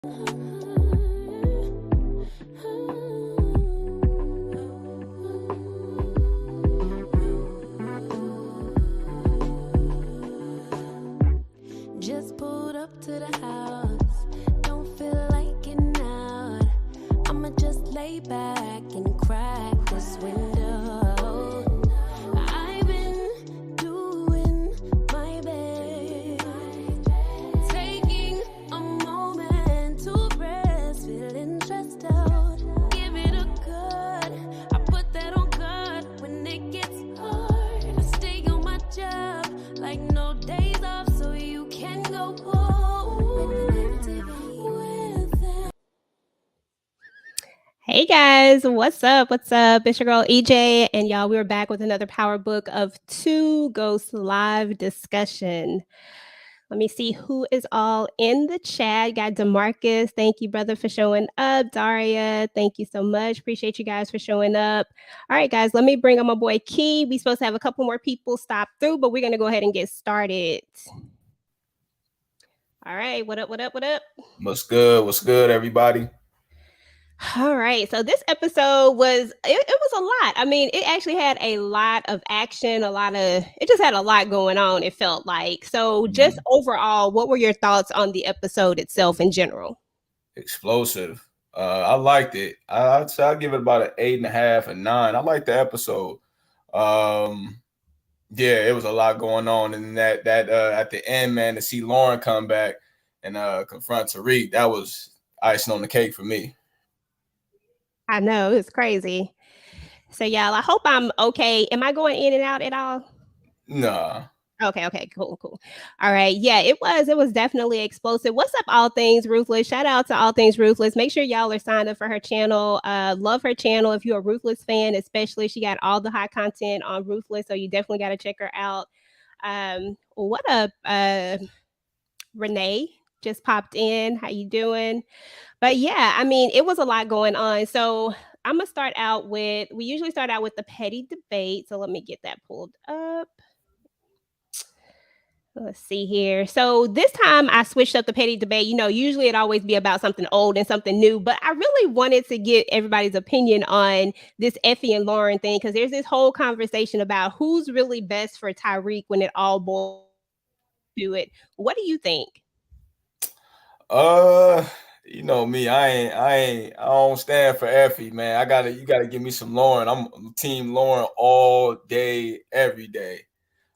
Just pulled up to the house, don't feel like getting out. I'ma just lay back and crack this window. I've been doing my best, taking a moment to rest, feeling stressed out. Give it a good, I put that on God when it gets hard. I stay on my job like no days off, so you can go home with them. Hey guys, what's up? What's up? It's your girl EJ, and y'all, we're back with another Power Book of 2 Ghosts live discussion. Let me see who is all in the chat. Got Demarcus, thank you, brother, for showing up. Daria, thank you so much. Appreciate you guys for showing up. All right, guys, let me bring on my boy Key. We supposed to have a couple more people stop through, but we're gonna go ahead and get started. All right, what up, what up, what up? What's good? What's good, everybody? All right. So this episode was it was a lot. I mean, it actually had a lot of action, it just had a lot going on, it felt like. So just overall, what were your thoughts on the episode itself in general? Explosive. I liked it. I'd say I'd give it about an 8.5 and 9. I liked the episode. Yeah, it was a lot going on, and that at the end, man, to see Lauren come back and confront Tariq, that was icing on the cake for me. I know, it's crazy. So y'all, I hope I'm okay. Am I going in and out at all? Nah. Okay, cool. All right. Yeah, it was definitely explosive. What's up, All Things Ruthless? Shout out to All Things Ruthless. Make sure y'all are signed up for her channel. Love her channel. If you're a Ruthless fan, especially, she got all the high content on Ruthless, so you definitely got to check her out. What up, Renee? Just popped in. How you doing? But yeah, I mean, it was a lot going on. So I'm gonna start out with, we usually start out with the petty debate. So let me get that pulled up. Let's see here. So this time I switched up the petty debate. You know, usually it always be about something old and something new, but I really wanted to get everybody's opinion on this Effie and Lauren thing, because there's this whole conversation about who's really best for Tariq when it all boils to it. What do you think? You know me, I don't stand for Effie, man. You gotta give me some Lauren. I'm team Lauren all day, every day.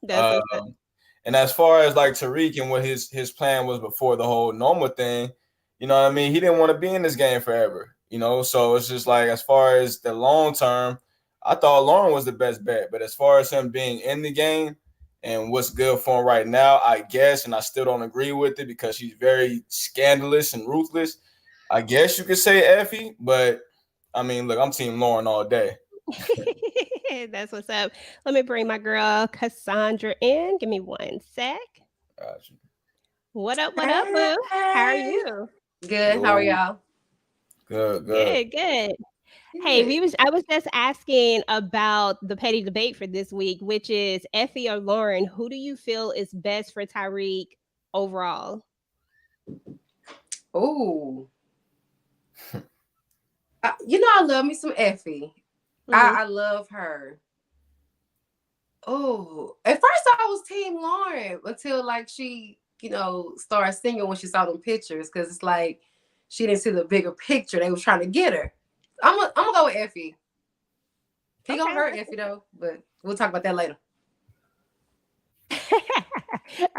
And as far as like Tariq and what his plan was before the whole Noma thing, you know what I mean? He didn't want to be in this game forever, you know? So it's just like, as far as the long term, I thought Lauren was the best bet. But as far as him being in the game and what's good for him right now, I guess, and I still don't agree with it because she's very scandalous and ruthless, I guess you could say Effie. But, I mean, look, I'm team Lauren all day. That's what's up. Let me bring my girl Cassandra in. Give me one sec. Gotcha. What up, boo? How are you? Good. How are y'all? Good. Hey, I was just asking about the petty debate for this week, which is Effie or Lauren. Who do you feel is best for Tariq overall? Oh, you know, I love me some Effie. I love her. Oh, at first I was team Lauren until like she, you know, started singing when she saw them pictures, because it's like she didn't see the bigger picture. They was trying to get her. I'm gonna go with Effie. He gonna hurt Effie though, but we'll talk about that later.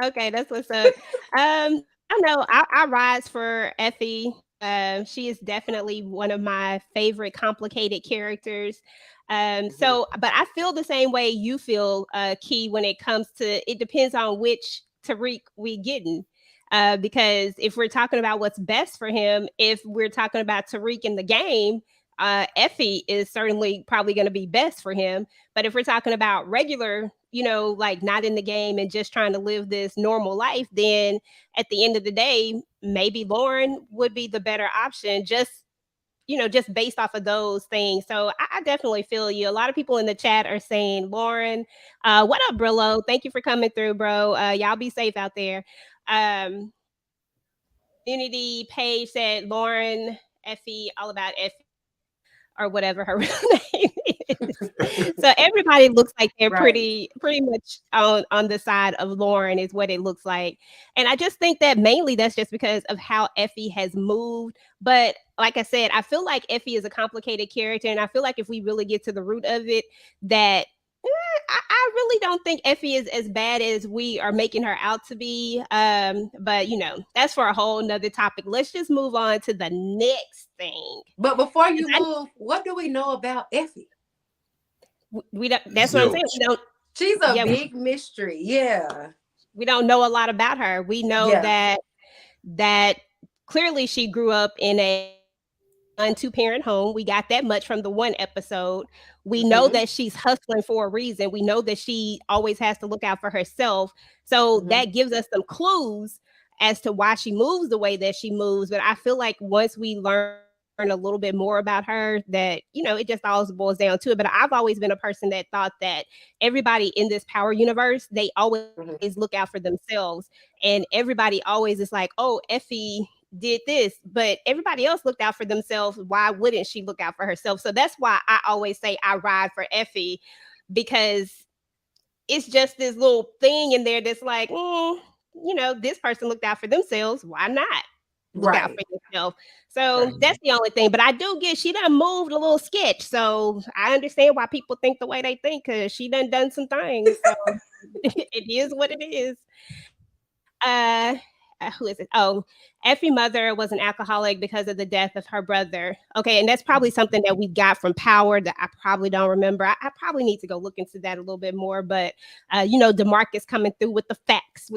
Okay, that's what's up. I know I rise for Effie. She is definitely one of my favorite complicated characters. So, but I feel the same way you feel, Key, when it comes to, it depends on which Tariq we getting. Because if we're talking about what's best for him, if we're talking about Tariq in the game, Effie is certainly probably going to be best for him. But if we're talking about regular, you know, like not in the game and just trying to live this normal life, then at the end of the day, maybe Lauren would be the better option, just, you know, just based off of those things. So I definitely feel you. A lot of people in the chat are saying Lauren. What up, Brillo? Thank you for coming through, bro. Y'all be safe out there. community page said Lauren, Effie, all about Effie, or whatever her real name is. So everybody looks like they're pretty much on the side of Lauren is what it looks like. And I just think that mainly that's just because of how Effie has moved. But like I said, I feel like Effie is a complicated character. And I feel like if we really get to the root of it, that I really don't think Effie is as bad as we are making her out to be. But that's for a whole nother topic. Let's just move on to the next thing. But before you move, what do we know about Effie? We don't. That's what I'm saying. We don't. She's a big mystery. Yeah. We don't know a lot about her. We know that clearly she grew up in a two-parent home. We got that much from the one episode. We know that she's hustling for a reason. We know that she always has to look out for herself. So that gives us some clues as to why she moves the way that she moves. But I feel like once we learn a little bit more about her, that it just always boils down to it. But I've always been a person that thought that everybody in this power universe, they always look out for themselves, and everybody always is like, oh, Effie did this, but everybody else looked out for themselves. Why wouldn't she look out for herself? So that's why I always say I ride for Effie, because it's just this little thing in there that's like, this person looked out for themselves. Why not look out for yourself? So that's the only thing. But I do get she done moved a little sketch. So I understand why people think the way they think, because she done some things. So it is what it is. Who is it? Oh, Effie's mother was an alcoholic because of the death of her brother. Okay, and that's probably something that we got from Power that I probably don't remember. I probably need to go look into that a little bit more. But DeMarcus coming through with the facts.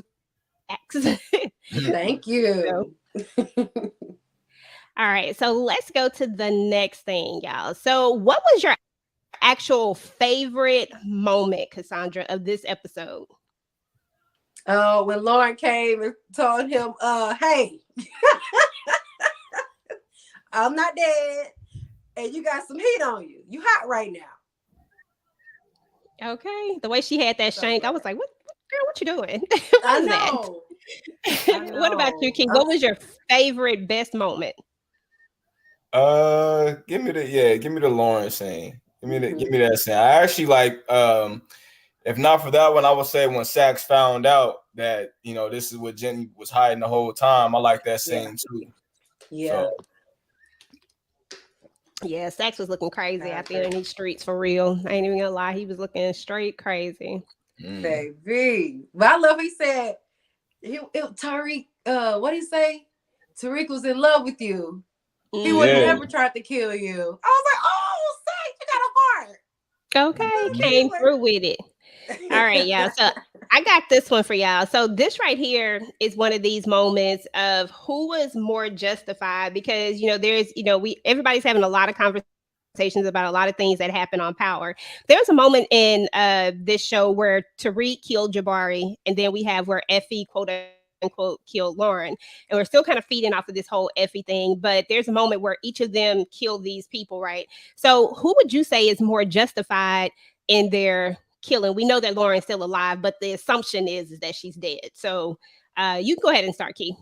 Thank you. All right, so let's go to the next thing, y'all. So what was your actual favorite moment, Cassandra, of this episode? Oh, when Lauren came and told him, hey, I'm not dead, and you got some heat on you. You hot right now. Okay. The way she had that shank, I was like, what girl, what you doing? I know. What about you, King? What was your favorite, best moment? Give me the Lauren scene. Give me that scene. I actually like if not for that one, I would say when Sax found out that this is what Jenny was hiding the whole time. I like that scene too. Yeah. So. Yeah, Sax was looking crazy out there in these streets for real. I ain't even gonna lie, he was looking straight crazy. Baby. But I love he said Tariq, what did he say? Tariq was in love with you. He would never try to kill you. I was like, oh, Sax, you got a heart. Okay, came through with it. All right, y'all. So I got this one for y'all. So this right here is one of these moments of who was more justified, because there's everybody's having a lot of conversations about a lot of things that happen on Power. There's a moment in this show where Tariq killed Jabari, and then we have where Effie quote unquote killed Lauren, and we're still kind of feeding off of this whole Effie thing. But there's a moment where each of them killed these people, right? So who would you say is more justified in their killing? We know that Lauren's still alive, but the assumption is that she's dead. So you can go ahead and start, Key.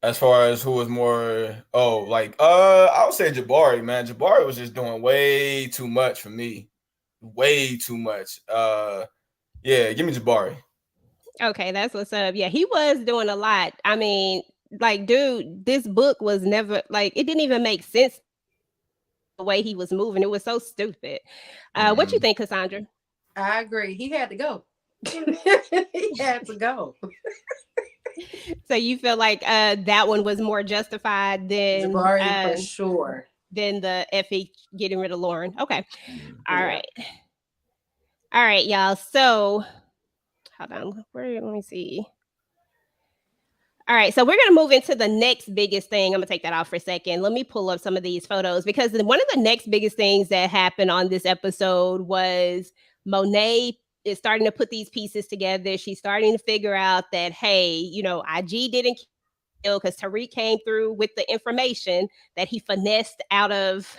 As far as who was more, I would say Jabari, man. Jabari was just doing way too much for me. Way too much. Yeah, give me Jabari. Okay, that's what's up. Yeah, he was doing a lot. I mean, like, dude, this book was never, like, it didn't even make sense the way he was moving. It was so stupid. What you think, Cassandra? I agree. He had to go. He had to go. So you feel like that one was more justified than Jabari, for sure, than the Effie getting rid of Lauren. Okay. All right, y'all. So hold on. Let me see. All right, so we're going to move into the next biggest thing. I'm going to take that off for a second. Let me pull up some of these photos, because one of the next biggest things that happened on this episode was Monet is starting to put these pieces together. She's starting to figure out that, hey, IG didn't kill because Tariq came through with the information that he finessed out of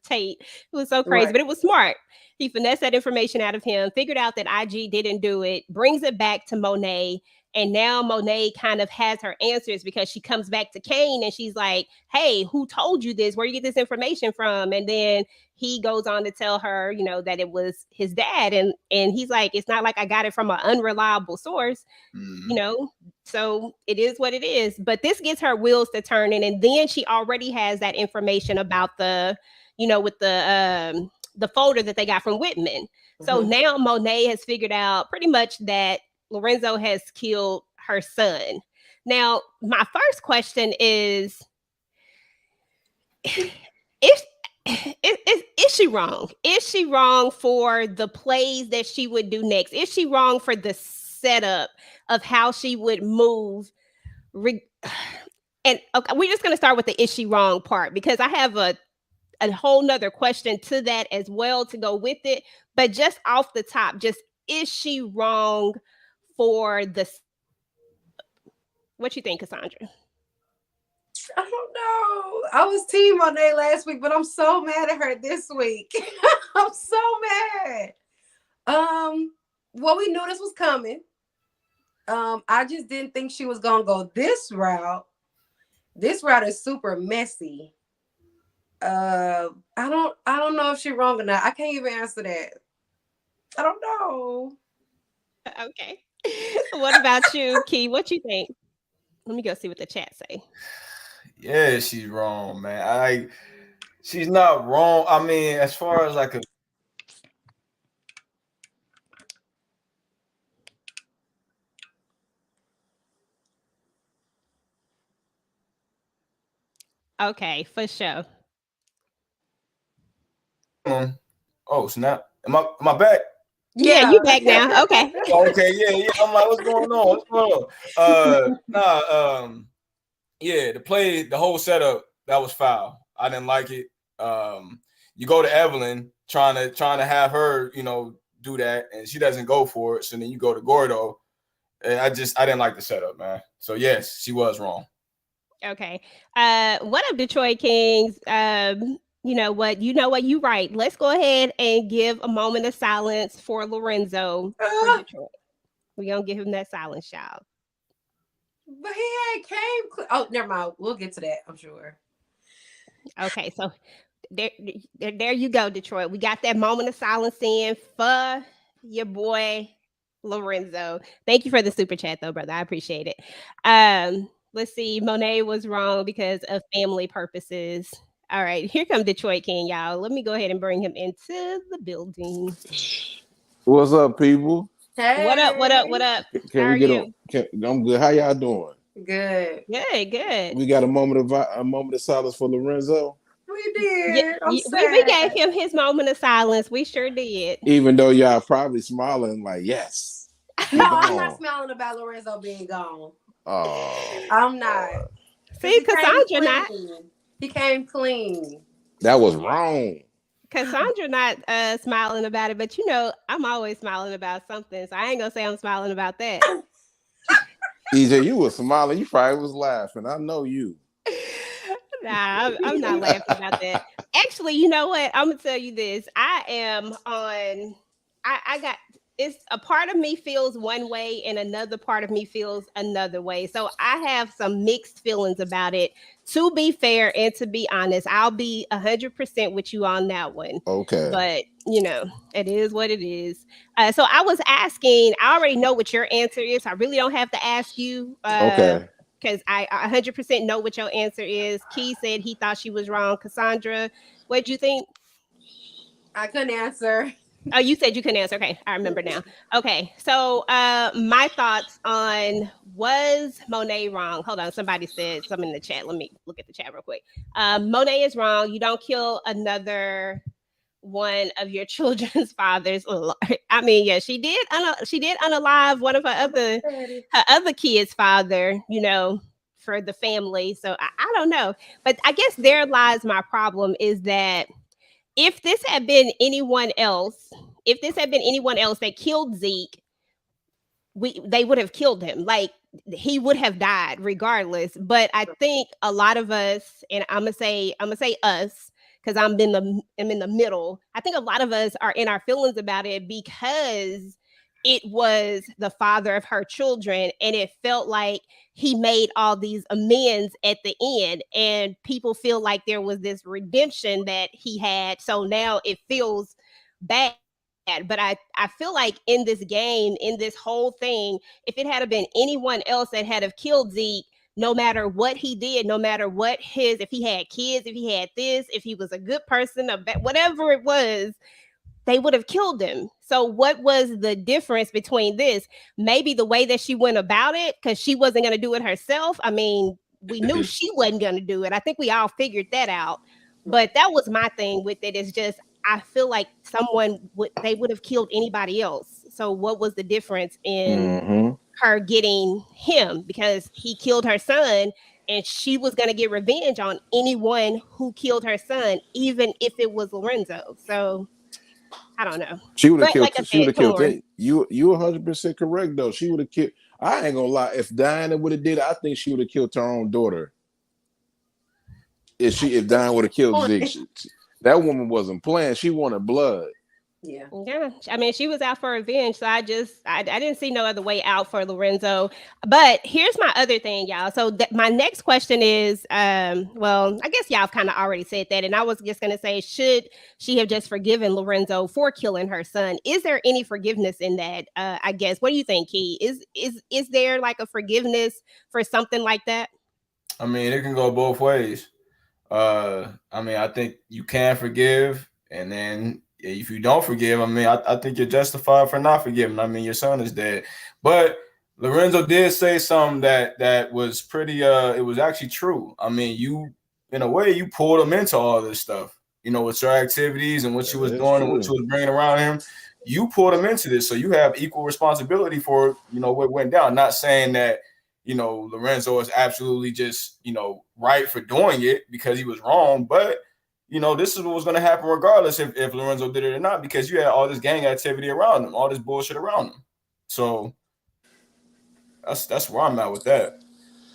Tate. It was so crazy, but it was smart. He finessed that information out of him, figured out that IG didn't do it, brings it back to Monet, And now Monet kind of has her answers because she comes back to Kane and she's like, hey, who told you this? Where you get this information from? And then he goes on to tell her, you know, that it was his dad. And he's like, it's not like I got it from an unreliable source, you know, so it is what it is. But this gets her wheels to turning. And then she already has that information about the, you know, with the folder that they got from Whitman. So now Monet has figured out pretty much that Lorenzo has killed her son. Now, my first question is she wrong? Is she wrong for the plays that she would do next? Is she wrong for the setup of how she would move? And okay, we're just going to start with the is she wrong part, because I have a whole nother question to that as well to go with it. But just off the top, just is she wrong for the... What you think, Cassandra? I don't know. I was team Monet last week, but I'm so mad at her this week. I'm so mad. Well, we knew this was coming. I just didn't think she was gonna go this route. This route is super messy. I don't know if she's wrong or not. I can't even answer that. I don't know. Okay. What about you, Key? What you think? Let me go see what the chat say. Yeah, she's wrong, man. She's not wrong. I mean, as far as like a... Okay, for sure. Oh, snap. Am I back? Yeah, you back now. Okay. Okay, yeah. I'm like, what's going on? Yeah, the whole setup, that was foul. I didn't like it. You go to Evelyn trying to have her, you know, do that, and she doesn't go for it. So then you go to Gordo. And I didn't like the setup, man. So yes, she was wrong. Okay. What up, Detroit Kings? You know what? You right. Let's go ahead and give a moment of silence for Lorenzo for Detroit. We're gonna give him that silence, y'all. But he came. Oh, never mind. We'll get to that, I'm sure. Okay, so there you go, Detroit. We got that moment of silence in for your boy Lorenzo. Thank you for the super chat, though, brother. I appreciate it. Let's see. Monet was wrong because of family purposes. All right, here comes Detroit King, y'all. Let me go ahead and bring him into the building. What's up, people? Hey. What up? Can we get on? I'm good. How y'all doing? Good. We got a moment of silence for Lorenzo. We did. We gave him his moment of silence. We sure did. Even though y'all probably smiling like, yes. No, I'm not smiling about Lorenzo being gone. Oh, I'm not. See, Cassandra not. He came clean. That was wrong. Cassandra not smiling about it, but you know, I'm always smiling about something, so I ain't gonna say I'm smiling about that. EJ, you was smiling. You probably was laughing. I know you. Nah, I'm not laughing about that. Actually, you know what? I'm gonna tell you this. I am on. I got. It's a part of me feels one way and another part of me feels another way. So I have some mixed feelings about it. To be fair and to be honest, I'll be 100% with you on that one. Okay. But, you know, it is what it is. So I was asking, I already know what your answer is. I really don't have to ask you. Okay. Because I 100% know what your answer is. Key said he thought she was wrong. Cassandra, what'd you think? I couldn't answer. Oh, you said you couldn't answer. Okay, I remember now. Okay, so my thoughts on, was Monet wrong? Hold on, somebody said something in the chat. Let me look at the chat real quick. Monet is wrong. You don't kill another one of your children's fathers. I mean, yeah, she did unalive one of her other kids' father, you know, for the family. So I don't know, but I guess there lies my problem, is that if this had been anyone else that killed Zeke, they would have killed him. Like, he would have died regardless. But I think a lot of us, and I'm gonna say us, because I'm in the middle. I think a lot of us are in our feelings about it because it was the father of her children, and it felt like he made all these amends at the end, and people feel like there was this redemption that he had, so now it feels bad. But I feel like in this game, in this whole thing, if it had been anyone else that had have killed Zeke, no matter what he did, no matter what if he had kids, if he had this, if he was a good person, whatever it was, they would have killed him. So what was the difference between this? Maybe the way that she went about it, because she wasn't going to do it herself. I mean, we knew she wasn't going to do it. I think we all figured that out. But that was my thing with it. Is just I feel like they would have killed anybody else. So what was the difference in her getting him? Because he killed her son, and she was going to get revenge on anyone who killed her son, even if it was Lorenzo. So I don't know. She would have killed. Like she would have killed it. You 100% correct though. She would have killed. I ain't gonna lie. If Diana would have did it, I think she would have killed her own daughter. If Diana would have killed Zeke, that woman wasn't playing. She wanted blood. Yeah. I mean, she was out for revenge, so I didn't see no other way out for Lorenzo. But here's my other thing, y'all. So my next question is, well, I guess y'all kind of already said that, and I was just gonna say, should she have just forgiven Lorenzo for killing her son? Is there any forgiveness in that? I guess. What do you think, Key? Is there like a forgiveness for something like that? I mean, it can go both ways. I mean, I think you can forgive, and then if you don't forgive, I mean, I think you're justified for not forgiving. I mean, your son is dead. But Lorenzo did say something that was pretty, it was actually true. I mean, you, in a way, you pulled him into all this stuff, you know, with your activities and what you was doing and what you was bringing around him. You pulled him into this. So you have equal responsibility for, you know, what went down. Not saying that, you know, Lorenzo is absolutely just, you know, right for doing it because he was wrong, but you know, this is what was going to happen regardless if Lorenzo did it or not, because you had all this gang activity around him, all this bullshit around him. So that's where I'm at with that.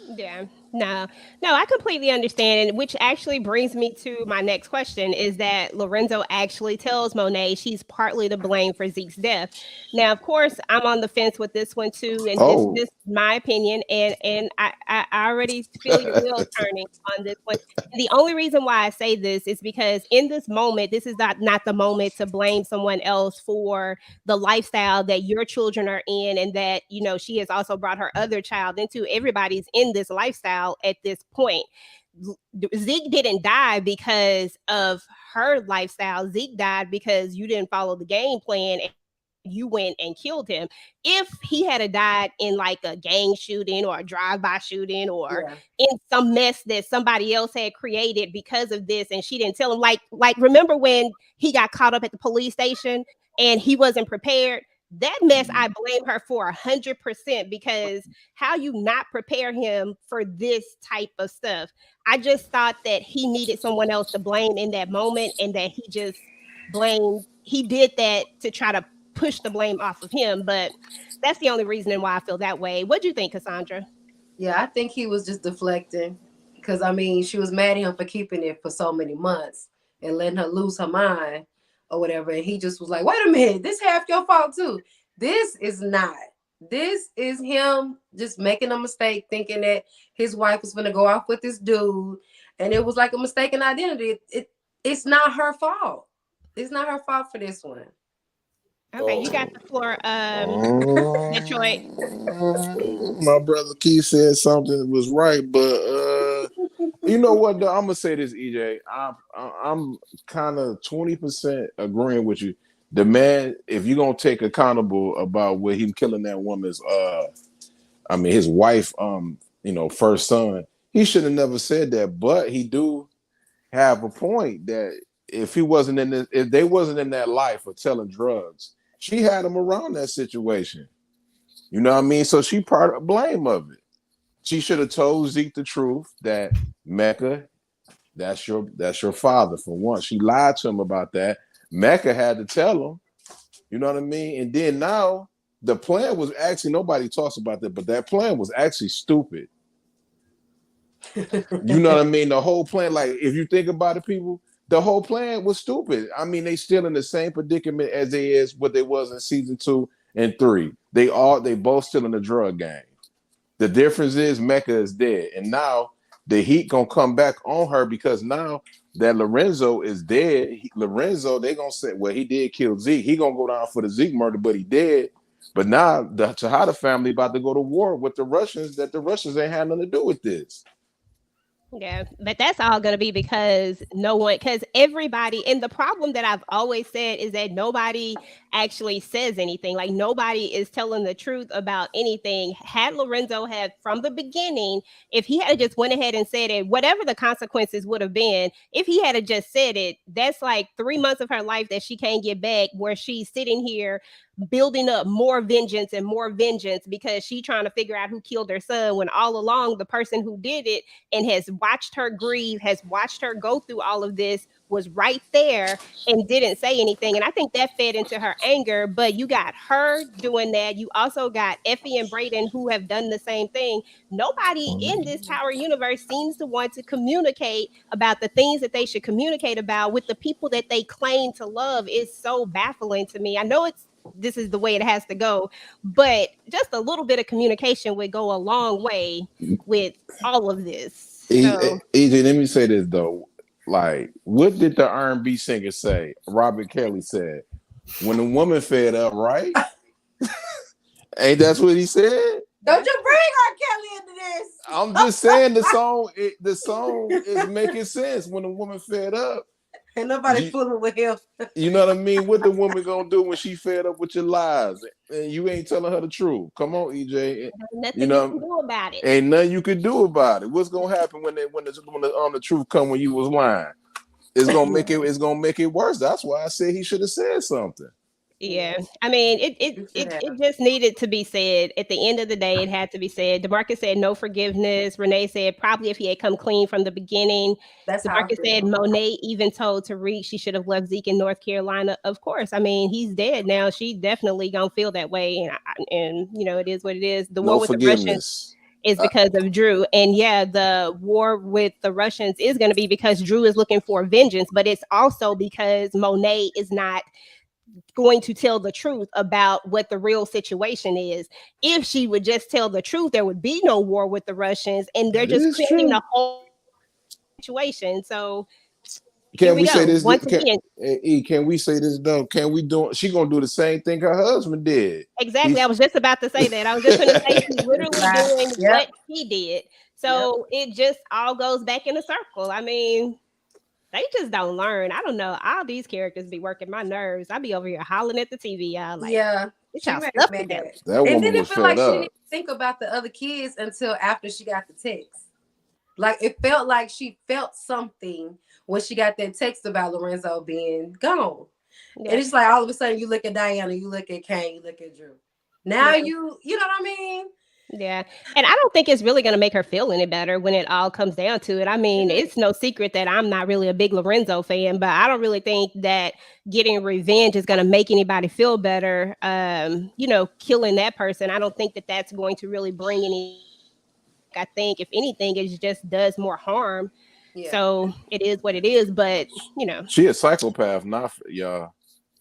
Yeah. No, I completely understand. And which actually brings me to my next question is that Lorenzo actually tells Monet she's partly to blame for Zeke's death. Now, of course, I'm on the fence with this one too. And this is my opinion. And I already feel your wheels turning on this one. And the only reason why I say this is because in this moment, this is not the moment to blame someone else for the lifestyle that your children are in, and that, you know, she has also brought her other child into. Everybody's in this lifestyle at this point. Zeke didn't die because of her lifestyle. Zeke died because you didn't follow the game plan and you went and killed him. If he had died in like a gang shooting or a drive-by shooting or in some mess that somebody else had created because of this, and she didn't tell him, like remember when he got caught up at the police station and he wasn't prepared? That mess, I blame her for 100%, because how you not prepare him for this type of stuff? I just thought that he needed someone else to blame in that moment, and that he did that to try to push the blame off of him. But that's the only reason why I feel that way. What do you think, Cassandra? Yeah, I think he was just deflecting, because I mean, she was mad at him for keeping it for so many months and letting her lose her mind or whatever. And he just was like, wait a minute, this half your fault too. This is not. This is him just making a mistake, thinking that his wife was going to go off with this dude. And it was like a mistaken identity. It's not her fault. It's not her fault for this one. Okay, you got the floor, Detroit. My brother Keith said something that was right, but you know what? Though? I'm gonna say this, EJ. I'm kind of 20% agreeing with you. The man, if you're gonna take accountable about what him killing that woman's, I mean his wife, you know, first son, he should have never said that. But he do have a point that if they wasn't in that life of selling drugs, she had him around that situation. You know what I mean? So she part of blame of it. She should have told Zeke the truth that Mecca, that's your father for once. She lied to him about that. Mecca had to tell him. You know what I mean? And then now the plan was actually, nobody talks about that, but that plan was actually stupid. You know what I mean? The whole plan, like if you think about it, people, the whole plan was stupid. I mean, they still in the same predicament as what they was in season 2. and 3. They both still in the drug game. The difference is Mecca is dead, and now the heat gonna come back on her because now that Lorenzo is dead, Lorenzo they gonna say, well, he did kill Zeke. He gonna go down for the Zeke murder, but he dead. But now the Tejada family about to go to war with the Russians. That the Russians ain't had nothing to do with this. Yeah, but that's all going to be because because everybody, and the problem that I've always said is that nobody actually says anything. Like nobody is telling the truth about anything. Had Lorenzo had from the beginning, if he had just went ahead and said it, whatever the consequences would have been, if he had just said it, that's like 3 months of her life that she can't get back, where she's sitting here building up more vengeance and more vengeance because she's trying to figure out who killed her son, when all along the person who did it and has watched her grieve, has watched her go through all of this, was right there and didn't say anything. And I think that fed into her anger. But you got her doing that. You also got Effie and Brayden who have done the same thing. Nobody in this Power universe seems to want to communicate about the things that they should communicate about with the people that they claim to love. It's so baffling to me. I know this is the way it has to go, but just a little bit of communication would go a long way with all of this. So. EJ, let me say this though. Like, what did the R&B singer say? Robert Kelly said, when the woman fed up, right? Ain't that's what he said? Don't you bring R. Kelly into this? I'm just saying the song is making sense. When the woman fed up, ain't nobody fooling with him. You know what I mean? What the woman gonna do when she fed up with your lies and you ain't telling her the truth? Come on, EJ. Nothing you can do about it. Ain't nothing you can do about it. What's gonna happen when the truth come when you was lying? It's gonna make it worse. That's why I said he should have said something. Yeah, I mean, it just needed to be said. At the end of the day, it had to be said. DeMarcus said no forgiveness. Renee said probably if he had come clean from the beginning. DeMarcus said Monet even told Tariq she should have left Zeke in North Carolina. Of course, I mean, he's dead now. She definitely gonna feel that way, and you know, it is what it is. The war with the Russians is because of Drew, and yeah, the war with the Russians is going to be because Drew is looking for vengeance, but it's also because Monet is not going to tell the truth about what the real situation is. If she would just tell the truth, there would be no war with the Russians, and they're just creating the whole situation. So can we say this? Can we say this though? Can we do? She gonna do the same thing her husband did. Exactly. I was just about to say that. I was just going to say she's literally doing what he did. So it just all goes back in a circle. I mean, they just don't learn. I don't know. All these characters be working my nerves. I be over here hollering at the TV. Y'all like, it's y'all stuff together. And then it feel like she didn't even think about the other kids until after she got the text. Like it felt like she felt something when she got that text about Lorenzo being gone. Yeah. And it's like all of a sudden you look at Diana, you look at Kane, you look at Drew. Now you know what I mean? Yeah. And I don't think it's really going to make her feel any better when it all comes down to it. I mean, it's no secret that I'm not really a big Lorenzo fan, but I don't really think that getting revenge is going to make anybody feel better. You know, killing that person. I don't think that that's going to really bring any. I think if anything, it just does more harm. Yeah. So it is what it is. But, you know, she a psychopath, not y'all.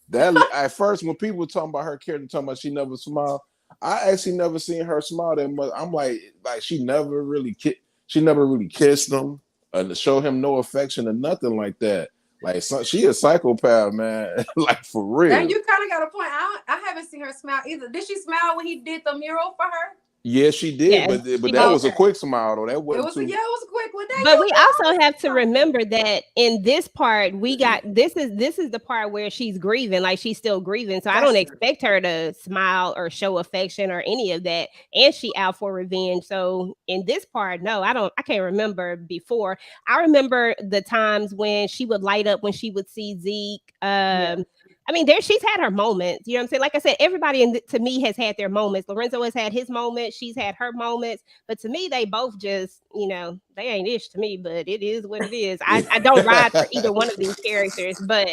That at first, when people were talking about her character, talking about she never smiled, I actually never seen her smile that much. I'm like she never really kissed him and show him no affection or nothing like that. Like she a psychopath, man. Like for real. And you kind of got a point. I haven't seen her smile either. Did she smile when he did the mural for her? Yeah, she did, yeah, but that was a quick smile though. That wasn't it was a quick one. But we also have to remember that in this part, we got this is the part where she's grieving, like she's still grieving. So I don't expect her to smile or show affection or any of that. And she out for revenge. So in this part, no, I can't remember before. I remember the times when she would light up when she would see Zeke. I mean, she's had her moments. You know what I'm saying? Like I said, everybody to me has had their moments. Lorenzo has had his moments. She's had her moments. But to me, they both just, you know, they ain't ish to me, but it is what it is. I don't ride for either one of these characters, but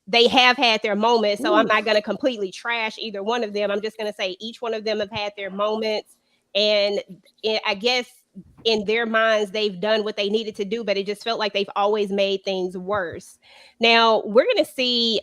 they have had their moments. So I'm not going to completely trash either one of them. I'm just going to say each one of them have had their moments. And I guess in their minds, they've done what they needed to do, but it just felt like they've always made things worse. Now we're going to see,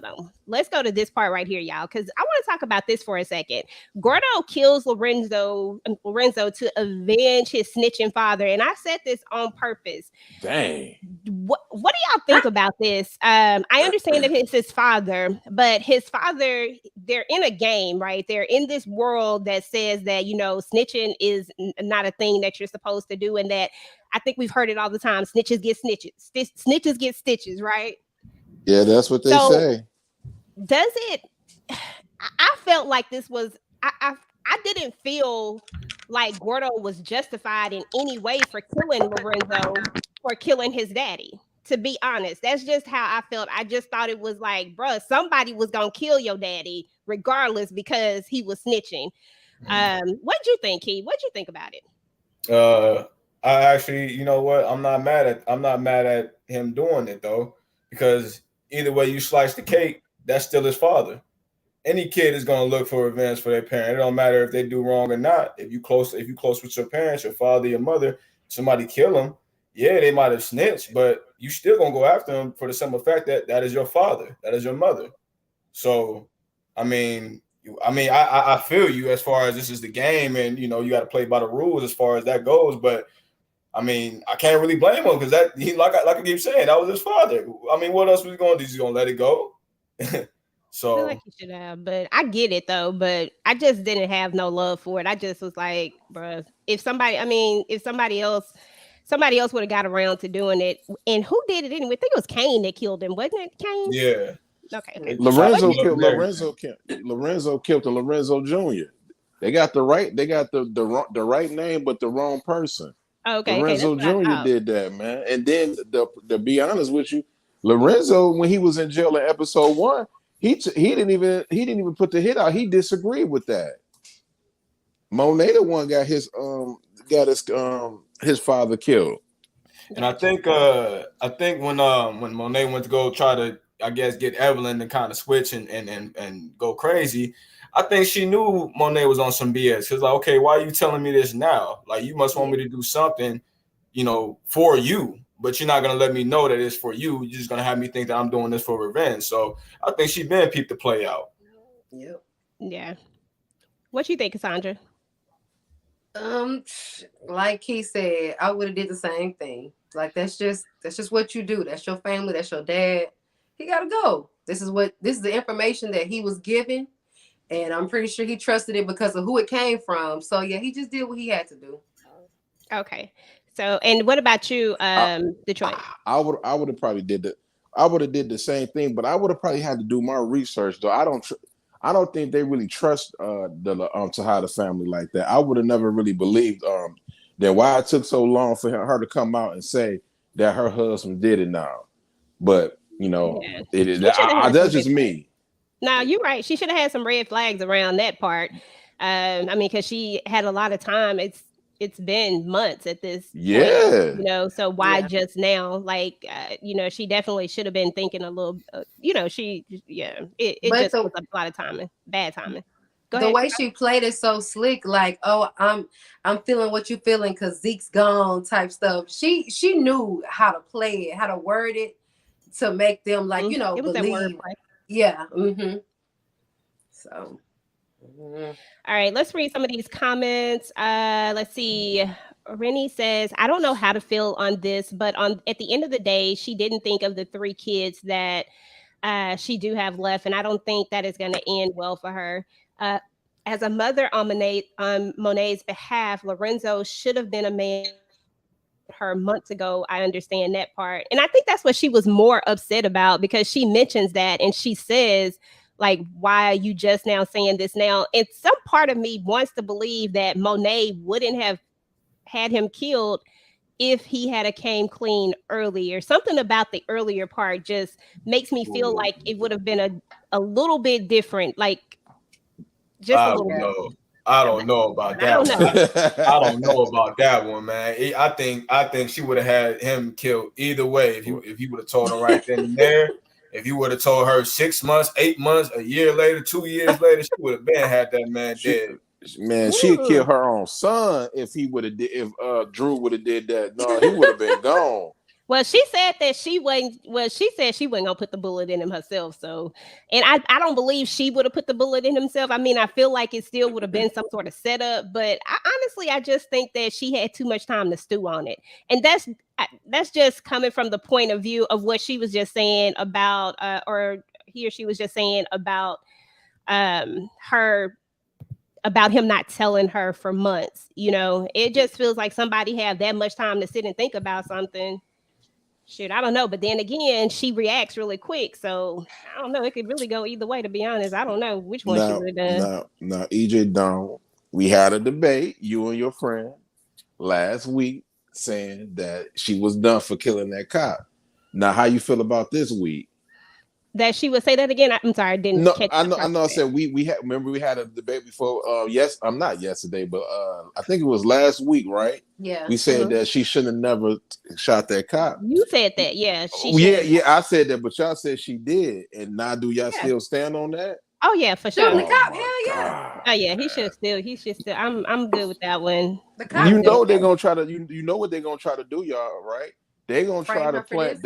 hold on. Let's go to this part right here, y'all, because I want to talk about this for a second. Gordo kills Lorenzo to avenge his snitching father, and I said this on purpose. Dang. What do y'all think about this? I understand that it's his father, but his father, they're in a game, right? They're in this world that says that, you know, snitching is not a thing that you're supposed to do, and that I think we've heard it all the time. Snitches get snitches. Snitches get stitches, right? Yeah, that's what they say. Does it? I felt like this was. I didn't feel like Gordo was justified in any way for killing Lorenzo or killing his daddy. To be honest, that's just how I felt. I just thought it was like, bruh, somebody was gonna kill your daddy regardless because he was snitching. What'd you think, Key? What'd you think about it? I actually, you know what? I'm not mad at him doing it though, because either way you slice the cake, that's still his father. Any kid is gonna look for revenge for their parent. It don't matter if they do wrong or not. If you close with your parents, your father, your mother, somebody kill them. Yeah, they might have snitched, but you still gonna go after them for the simple fact that that is your father, that is your mother. So, I feel you as far as this is the game, and you know you got to play by the rules as far as that goes. But I mean, I can't really blame him because that he like I keep saying, that was his father. I mean, what else was he going to do? He's going to let it go? So I feel like he should have, but I get it though. But I just didn't have no love for it. I just was like, bro, if somebody else would have got around to doing it, and who did it anyway? I think it was Kane that killed him, wasn't it? Kane? Yeah. Okay. Lorenzo killed the Lorenzo Jr. They got the right name, but the wrong person. Okay. Lorenzo Jr. did that, man. And then to be honest with you, Lorenzo, when he was in jail in episode 1, he didn't even put the hit out. He disagreed with that. Monet the one got his father killed. And I think when Monet went to go try to, I guess, get Evelyn to kind of switch and go crazy, I think she knew Monet was on some BS. She was like, okay, why are you telling me this now? Like, you must want me to do something, you know, for you, but you're not going to let me know that it's for you. You're just going to have me think that I'm doing this for revenge. So I think she been peeped the play out. Yep. Yeah. What you think, Cassandra? Like he said, I would have did the same thing. Like, that's just what you do. That's your family. That's your dad. He got to go. This is the information that he was given. And I'm pretty sure he trusted it because of who it came from. So yeah, he just did what he had to do. Okay. So, and what about you, Detroit? I would have probably did that. I would have did the same thing, but I would have probably had to do my research though. I don't think they really trust the Tejada family like that. I would have never really believed that why it took so long for her to come out and say that her husband did it now. But you know, that's just me. No, you're right. She should have had some red flags around that part. I mean, because she had a lot of time. It's been months at this point, you know, so why just now? Like, you know, she definitely should have been thinking a little, you know, it just was a lot of timing, bad timing. Go ahead. The way she played it so slick, like, oh, I'm feeling what you feeling because Zeke's gone type stuff. She knew how to play it, how to word it to make them like, you know, it was believe. that wordplay. Yeah. Mm-hmm. So. All right, let's read some of these comments. Let's see. Rennie says, I don't know how to feel on this, but at the end of the day, she didn't think of the 3 kids that she do have left, and I don't think that is going to end well for her. As a mother on Monet's behalf, Lorenzo should have been a man her months ago. I understand that part. And I think that's what she was more upset about, because she mentions that and she says, like, why are you just now saying this now? And some part of me wants to believe that Monet wouldn't have had him killed if he had came clean earlier. Something about the earlier part just makes me feel like it would have been a little bit different. Like, just a little bit. I don't know about that one. I don't know about that one, man. I think she would have had him killed either way if he would have told her right then and there. If you would have told her 6 months, 8 months, a year later, 2 years later, she would have been had that man dead. Man, she'd kill her own son if Drew would have did that. No, he would have been gone. Well, she said that she wasn't. Well, she said she wasn't gonna put the bullet in him herself. So, and I don't believe she would have put the bullet in himself. I mean, I feel like it still would have been some sort of setup. But honestly, I just think that she had too much time to stew on it, and that's just coming from the point of view of what she was just saying about, or he or she was just saying about her about him not telling her for months. You know, it just feels like somebody had that much time to sit and think about something. Shit, I don't know. But then again, she reacts really quick. So I don't know. It could really go either way, to be honest. I don't know which one she would have done. Now, EJ Don, we had a debate, you and your friend, last week, saying that she was done for killing that cop. Now, how you feel about this week? That she would say that again. I'm sorry, I didn't catch I know. I said we had. Remember, we had a debate before. Yes, I'm not yesterday, but I think it was last week, right? Yeah. We said that she shouldn't have never shot that cop. You said that, yeah. Yeah. I said that, but y'all said she did, and now do y'all still stand on that? Oh yeah, for sure. The cop, hell yeah. Oh yeah, he should still. I'm good with that one. The cop, you know they're gonna try to. You know what they're gonna try to do, y'all, right? They're gonna try to plant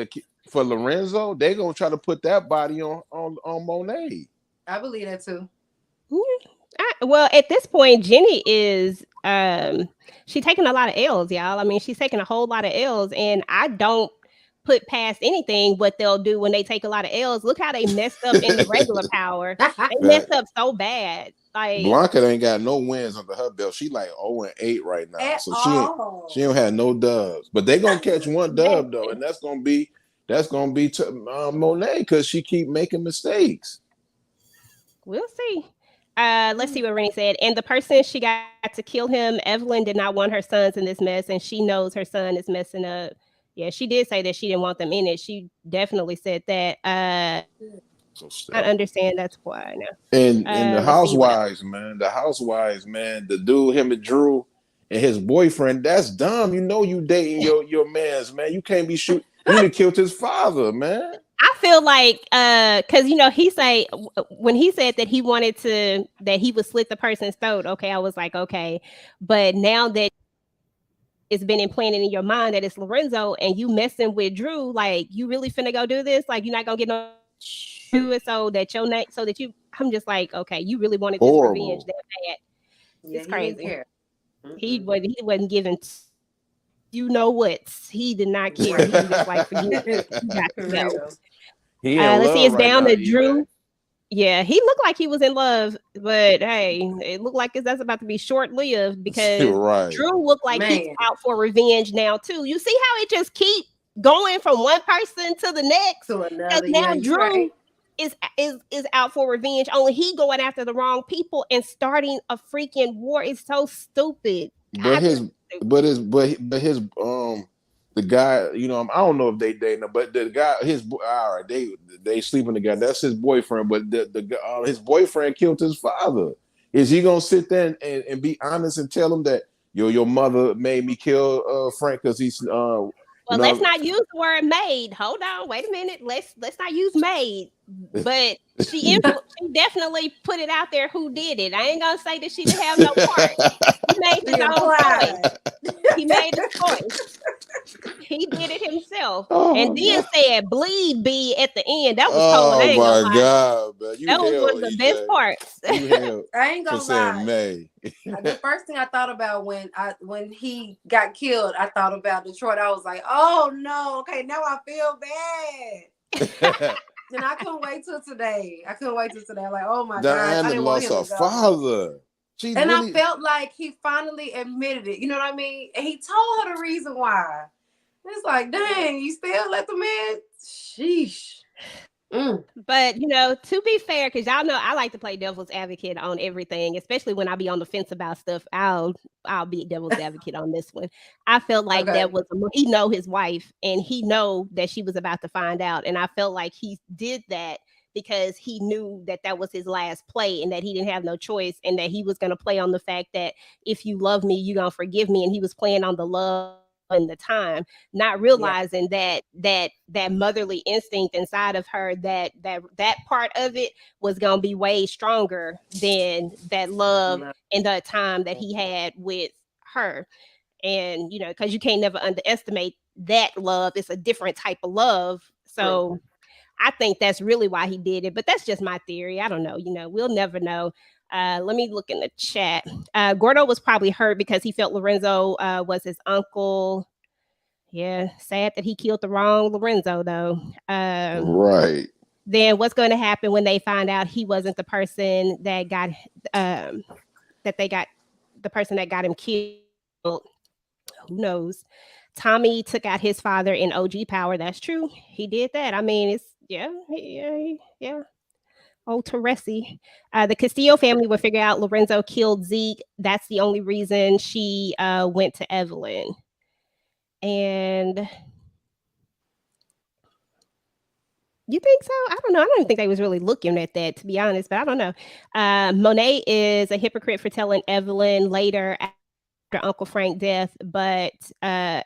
for Lorenzo. They're gonna try to put that body on Monet. I believe that too. Well, at this point, Jenny is she's taking a lot of L's, y'all. I mean, she's taking a whole lot of L's, and I don't put past anything what they'll do when they take a lot of L's. Look how they messed up in the regular power. They messed up so bad. Like Blanca ain't got no wins under her belt. She like 0-8 right now. So she don't have no dubs. But they gonna catch one dub though, and that's gonna be Monet because she keep making mistakes. We'll see. Let's see what Rennie said. And the person she got to kill him, Evelyn, did not want her sons in this mess, and she knows her son is messing up. Yeah, she did say that she didn't want them in it. She definitely said that. I understand that's why now. And the housewives, man, the dude, him and Drew and his boyfriend, that's dumb. You know you dating your mans, man. You can't be shooting. You killed his father, man. I feel like because when he said that he wanted that he would slit the person's throat, okay, I was like, okay. But now that it's been implanted in your mind that it's Lorenzo and you messing with Drew, like you really finna go do this? Like you're not gonna get no do it so that I'm just like, okay, you really wanted this revenge that bad. It's crazy. He wasn't giving you know what? He did not care. He was just like, forget it. You got to go. Let's see, it's down to Drew. Yeah, he looked like he was in love, but hey, it looked like that's about to be short-lived because Drew looked like he's out for revenge now too. You see how it just keep going from one person to the next? To another. Now Drew is out for revenge. Only he going after the wrong people and starting a freaking war. It's so stupid. The guy, you know, I don't know if they dating, but the guy, all right, they sleeping together. That's his boyfriend, but his boyfriend killed his father. Is he gonna sit there and be honest and tell him that your mother made me kill Frank because he's let's not use the word made. Hold on, wait a minute. Let's not use made. But she definitely put it out there who did it. I ain't gonna say that she didn't have no part. He made his own choice. He made a choice. He did it himself. And then said bleed be at the end. That was cold. Oh my God, man. That was one of the best parts. I ain't gonna lie. The first thing I thought about when he got killed, I thought about Detroit. I was like, oh no, okay, now I feel bad. And I couldn't wait till today. I'm like, oh my God. I didn't want him to go. Father. I felt like he finally admitted it. You know what I mean? And he told her the reason why. It's like, dang, you still let the man? Sheesh. But to be fair, because y'all know I like to play devil's advocate on everything, especially when I be on the fence about stuff. I'll be devil's advocate on this one. I felt like that was he know his wife and he know that she was about to find out, and I felt like he did that because he knew that was his last play and that he didn't have no choice and that he was going to play on the fact that if you love me, you're going to forgive me, and he was playing on the love in the time, not realizing that motherly instinct inside of her, that part of it was going to be way stronger than that love and the time that he had with her. And because you can't never underestimate that love. It's a different type of love. So I think that's really why he did it. But that's just my theory. I don't know. We'll never know. Let me look in the chat. Gordo was probably hurt because he felt Lorenzo was his uncle. Yeah, sad that he killed the wrong Lorenzo, though. Right. Then what's going to happen when they find out he wasn't the person that got the person that got him killed? Who knows? Tommy took out his father in OG power. That's true. He did that. I mean, it's yeah. Oh, Teresi. The Castillo family will figure out Lorenzo killed Zeke. That's the only reason she went to Evelyn. And you think so? I don't know. I don't even think they was really looking at that, to be honest, but I don't know. Monet is a hypocrite for telling Evelyn later after Uncle Frank's death, but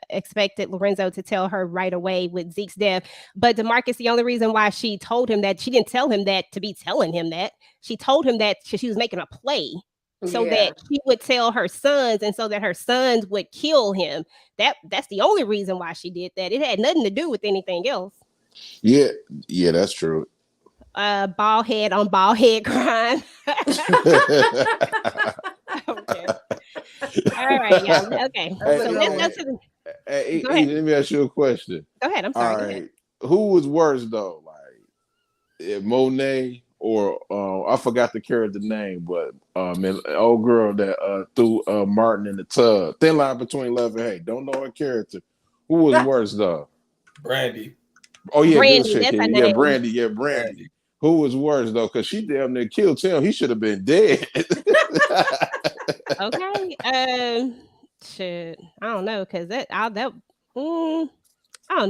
expected Lorenzo to tell her right away with Zeke's death. But DeMarcus, the only reason why she told him that, she didn't tell him that to be telling him that. She told him that she was making a play so that she would tell her sons and so that her sons would kill him. That's the only reason why she did that. It had nothing to do with anything else. Yeah, that's true. Bald head on bald head crime. Okay. All right, y'all. Okay. So let's go to the. Let me ask you a question. Go ahead. I'm sorry. All right. Who was worse though? Like Monet or I forgot the character name, but old girl that threw Martin in the tub. Thin line between love and hate. Don't know her character. Who was worse though? Brandy. Oh yeah, Brandy, good chick. Yeah, Brandy. Yeah, Brandy. Who was worse though? Because she damn near killed him. He should have been dead. Okay. Shit. I don't know, because I don't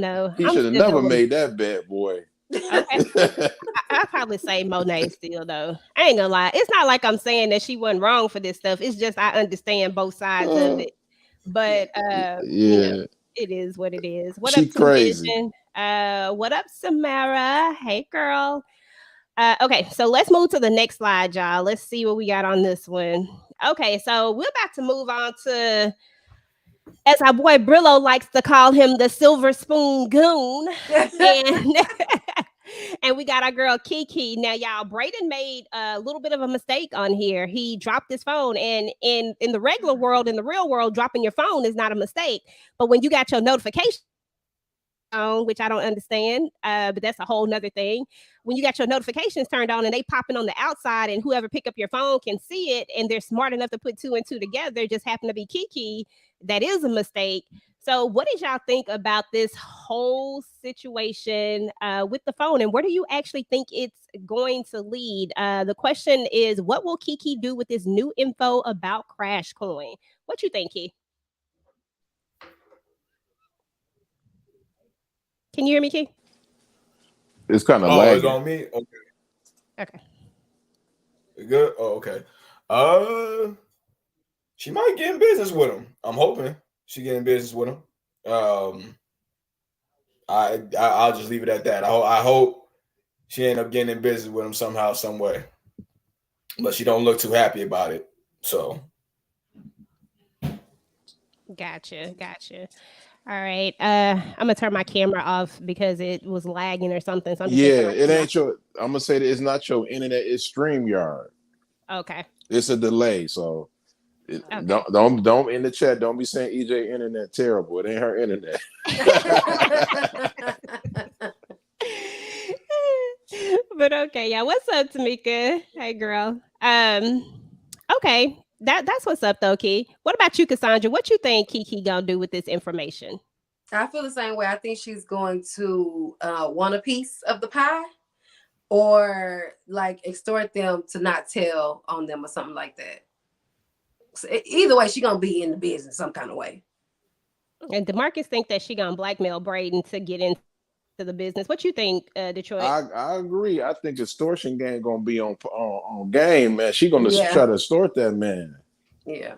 know. He should have never made that bad boy. Okay. I'd probably say Monet still, though. I ain't gonna lie. It's not like I'm saying that she wasn't wrong for this stuff. It's just I understand both sides of it. But it is what it is. What she up, crazy? Vision? What up, Samara? Hey, girl. Okay, so let's move to the next slide, y'all. Let's see what we got on this one. Okay, so we're about to move on to, as our boy Brillo likes to call him, the Silver Spoon Goon. And we got our girl Kiki. Now, y'all, Brayden made a little bit of a mistake on here. He dropped his phone, and in the regular world, in the real world, dropping your phone is not a mistake. But when you got your notification on, which I don't understand, but that's a whole nother thing. When you got your notifications turned on and they popping on the outside, and whoever pick up your phone can see it, and they're smart enough to put two and two together, just happen to be Kiki, that is a mistake. So what did y'all think about this whole situation with the phone, and where do you actually think it's going to lead? The question is, what will Kiki do with this new info about Crash Coin? What you think, Kiki? Can you hear me, Key? It's kind of lagging. It's on me? Okay. Good? Oh, okay. She might get in business with him. I'm hoping she get in business with him. I'll just leave it at that. I hope she end up getting in business with him somehow, some way. But she don't look too happy about it. So. Gotcha. All right. I'm gonna turn my camera off because it was lagging or something. So it ain't your. I'm gonna say that it's not your internet. It's StreamYard. Okay. It's a delay, so don't in the chat. Don't be saying EJ internet terrible. It ain't her internet. But okay, yeah. What's up, Tamika? Hey, girl. Okay. That's what's up, though, Key. What about you, Cassandra? What you think Kiki gonna do with this information? I feel the same way. I think she's going to want a piece of the pie, or like extort them to not tell on them or something like that. So either way, she's gonna be in the business some kind of way. And DeMarcus think that she gonna blackmail Brayden to get into the business. What you think, Detroit? I agree. I think extortion game gonna be on game, man. She gonna try to extort that man. Yeah.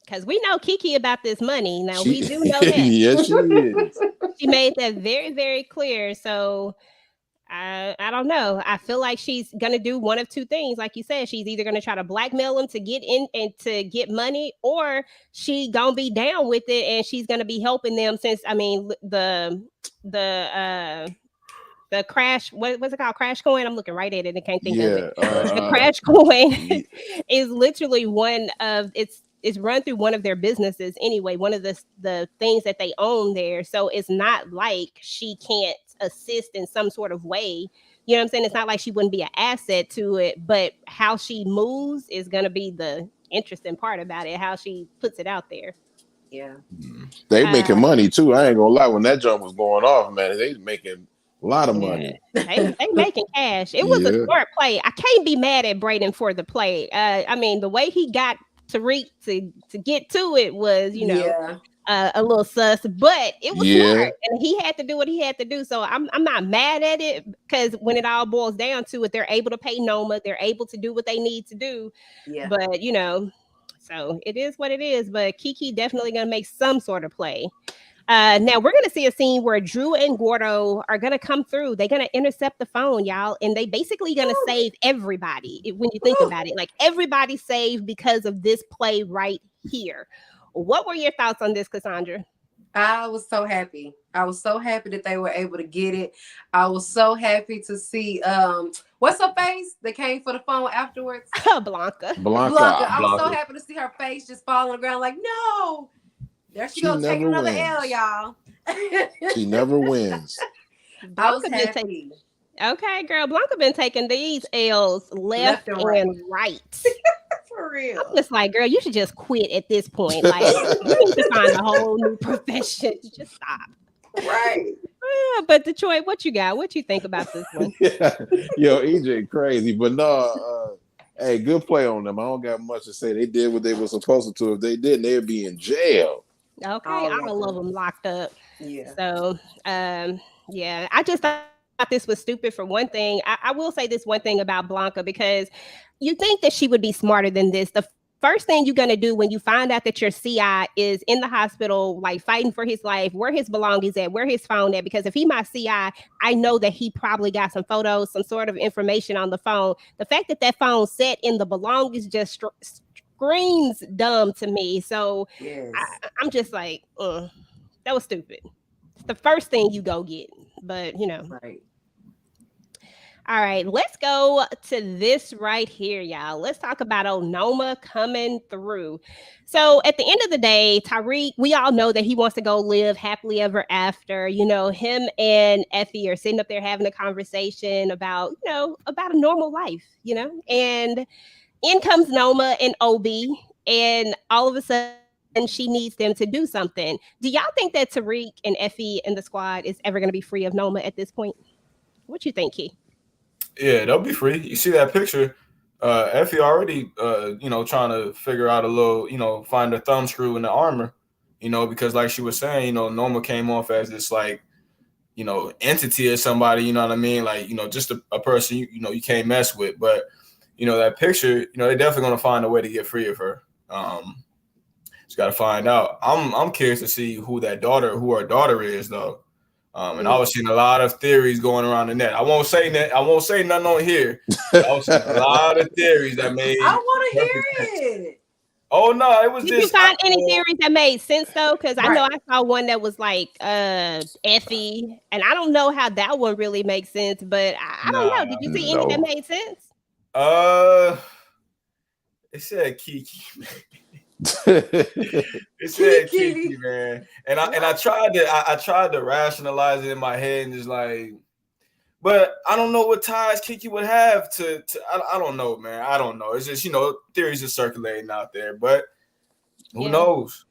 Because we know Kiki about this money. Now we do know that. Yes, she is. She made that very, very clear. So I don't know. I feel like she's gonna do one of two things. Like you said, she's either gonna try to blackmail him to get in and to get money, or she gonna be down with it and she's gonna be helping them. Since I mean, the crash, what's it called? Crash coin. I'm looking right at it and can't think of it. The crash coin is literally one of it's run through one of their businesses anyway, one of the things that they own there. So it's not like she can't assist in some sort of way. You know what I'm saying? It's not like she wouldn't be an asset to it, but how she moves is going to be the interesting part about it, how she puts it out there. Yeah. They making money too. I ain't gonna lie. When that jump was going off, man, they making a lot of money. They making cash. It was a smart play. I can't be mad at Brayden for the play. I mean, the way he got Tariq to get to it was, you know, a little sus, but it was smart, and he had to do what he had to do. So I'm not mad at it, because when it all boils down to it, they're able to pay Noma, they're able to do what they need to do. Yeah. But you know, so it is what it is. But Kiki definitely gonna make some sort of play. Now we're gonna see a scene where Drew and Gordo are gonna come through. They're gonna intercept the phone, y'all, and they basically gonna save everybody. When you think about it, like everybody saved because of this play right here. What were your thoughts on this, Cassandra? I was so happy. I was so happy that they were able to get it. I was so happy to see what's her face that came for the phone afterwards. Blanca. I was so happy to see her face just fall on the ground like, no. There she goes, taking another L, y'all. She never wins. I was happy. Okay, girl. Blanca been taking these L's left and right. For real. I'm just like, girl, you should just quit at this point. Like, you need to find a whole new profession. Just stop. Right. But Detroit, what you got? What you think about this one? Yo, EJ crazy, but no. Hey, good play on them. I don't got much to say. They did what they were supposed to. If they didn't, they'd be in jail. Okay, all of them locked up. Yeah. So, yeah, I just thought this was stupid for one thing. I will say this one thing about Blanca, because you think that she would be smarter than this. The first thing you're going to do when you find out that your CI is in the hospital, like fighting for his life, where his belongings at, where his phone at, because if he my CI, I know that he probably got some photos, some sort of information on the phone. The fact that that phone set in the belongings just screams dumb to me. So I'm just like, that was stupid. It's the first thing you go get, but you know. Right. All right, let's go to this right here, y'all. Let's talk about old Noma coming through. So at the end of the day, Tariq, we all know that he wants to go live happily ever after. You know, him and Effie are sitting up there having a conversation about, you know, about a normal life, you know, and in comes Noma and Obi, and all of a sudden she needs them to do something. Do y'all think that Tariq and Effie and the squad is ever going to be free of Noma at this point? What you think, Key? Yeah, they'll be free. You see that picture? Effie already, you know, trying to figure out a little, you know, find a thumb screw in the armor, you know, because like she was saying, you know, Noma came off as this like, you know, entity or somebody, you know what I mean? Like, you know, just a person, you know, you can't mess with. But, you know, that picture, you know, they're definitely going to find a way to get free of her. Just got to find out. I'm curious to see who her daughter is, though. And I was seeing a lot of theories going around the net. I won't say nothing on here. I was seeing a lot of theories that made. I want to hear it. Oh no, it was. Did you find any theories that made sense though? Because I know I saw one that was like Effie, and I don't know how that one really makes sense. But I don't know. Did you see any that made sense? It said Kiki. It said Kiki, man, and I tried to rationalize it in my head and just like, but I don't know what ties Kiki would have to I don't know, man. I don't know. It's just, you know, theories are circulating out there, but who knows?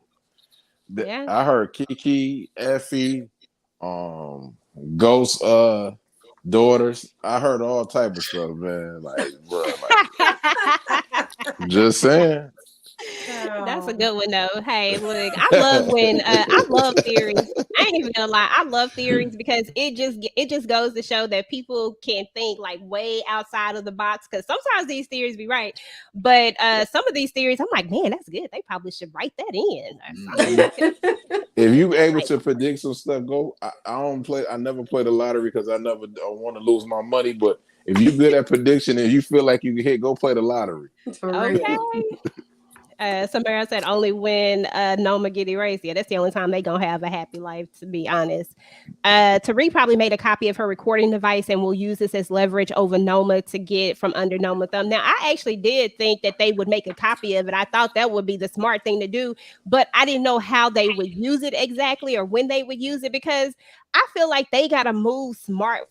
Yeah. I heard Kiki, Effie, Ghost daughters. I heard all type of stuff, man. Like, bro, like, just saying. That's a good one though. Hey, look, I love theories. I ain't even gonna lie. I love theories because it just goes to show that people can think like way outside of the box. Because sometimes these theories be right, but some of these theories, I'm like, man, that's good. They probably should write that in. If you able to predict some stuff, go. I never play the lottery because I want to lose my money. But if you good at prediction and you feel like you can hit, go play the lottery. Okay. Somebody else said only when Noma get erased. Yeah, that's the only time they gonna have a happy life, to be honest. Tariq probably made a copy of her recording device and will use this as leverage over Noma to get from under Noma thumb. Now, I actually did think that they would make a copy of it. I thought that would be the smart thing to do, but I didn't know how they would use it exactly or when they would use it because I feel like they gotta move smart.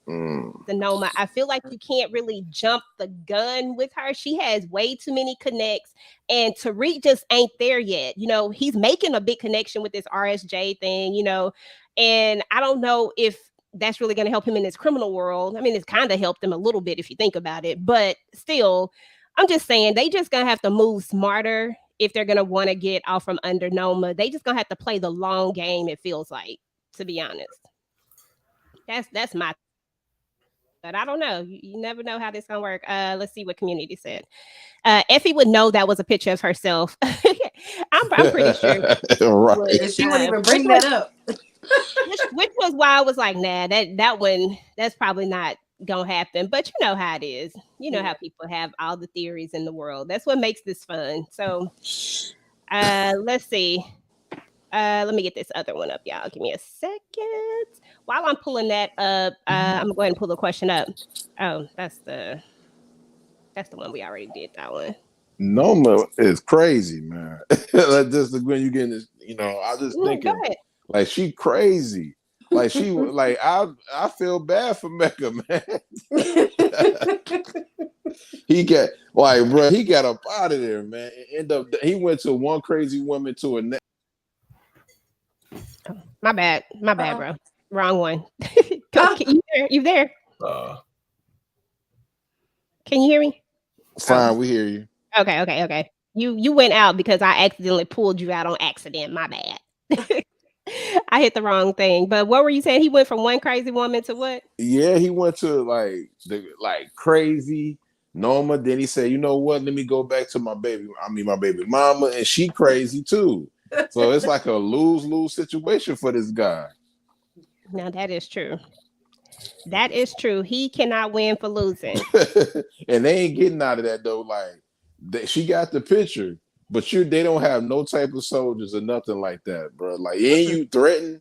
The Noma. I feel like you can't really jump the gun with her. She has way too many connects, and Tariq just ain't there yet. You know, he's making a big connection with this RSJ thing, you know, and I don't know if that's really going to help him in his criminal world. I mean, it's kind of helped him a little bit if you think about it, but still, I'm just saying they just going to have to move smarter if they're going to want to get off from under Noma. They just going to have to play the long game, it feels like, to be honest. That's my. But I don't know. You never know how this gonna work. Let's see what community said. Effie would know that was a picture of herself. I'm pretty sure. Right. And she wouldn't even bring that up. which was why I was like, nah, that one, that's probably not gonna happen. But you know how it is. You know how people have all the theories in the world. That's what makes this fun. So let's see. Let me get this other one up, y'all. Give me a second. While I'm pulling that up, I'm going to go ahead and pull the question up. Oh, that's the one we already did. That one. Noma is crazy, man. Like just when you get this, you know, I just thinking like she crazy. Like she like I feel bad for Mecca, man. He got up out of there, man. He went to one crazy woman to a next. My bad, bro. Wrong one. You there? Can you hear me? Fine, we hear you. Okay. You went out because I accidentally pulled you out on accident. My bad. I hit the wrong thing. But what were you saying? He went from one crazy woman to what? Yeah, he went to like crazy Noma. Then he said, you know what? Let me go back to my baby mama, and she crazy too. So it's like a lose-lose situation for this guy. Now that is true. That is true. He cannot win for losing. And they ain't getting out of that though. Like she got the picture, but they don't have no type of soldiers or nothing like that, bro. Like, ain't you threatened?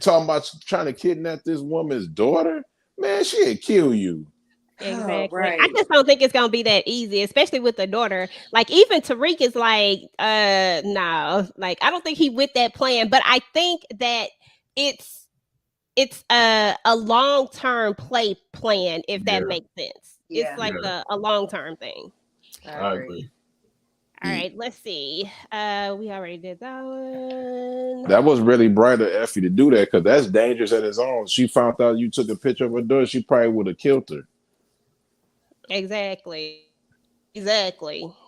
Talking about trying to kidnap this woman's daughter? Man, she'd kill you. Exactly. Oh, right. I just don't think it's gonna be that easy, especially with the daughter. Like even Tariq is like, no, like I don't think he with that plan. But I think that it's a long-term plan, if that makes sense. It's like a long-term thing. I agree. All right, let's see. We already did that one. That was really bright of Effie to do that because that's dangerous at its own. She found out you took a picture of her daughter, she probably would have killed her. Exactly.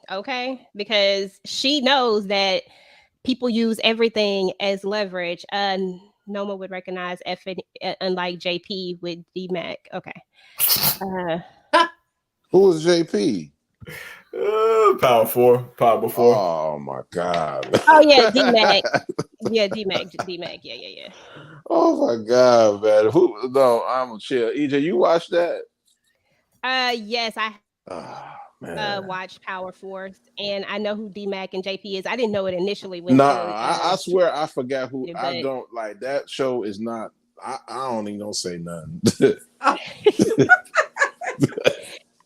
Okay, because she knows that people use everything as leverage. Noma would recognize Effie, unlike JP with DMAC. Okay. Who was JP? Power before. Oh my God. Oh yeah, DMAC. Yeah, DMAC. Yeah. Oh my God, man. No, I'm chill. EJ, you watched that? Yes, I watched Power Force, and I know who DMAC and JP is. I didn't know it initially. I swear I forgot who. I don't like that show. Is not. I don't even gonna say nothing.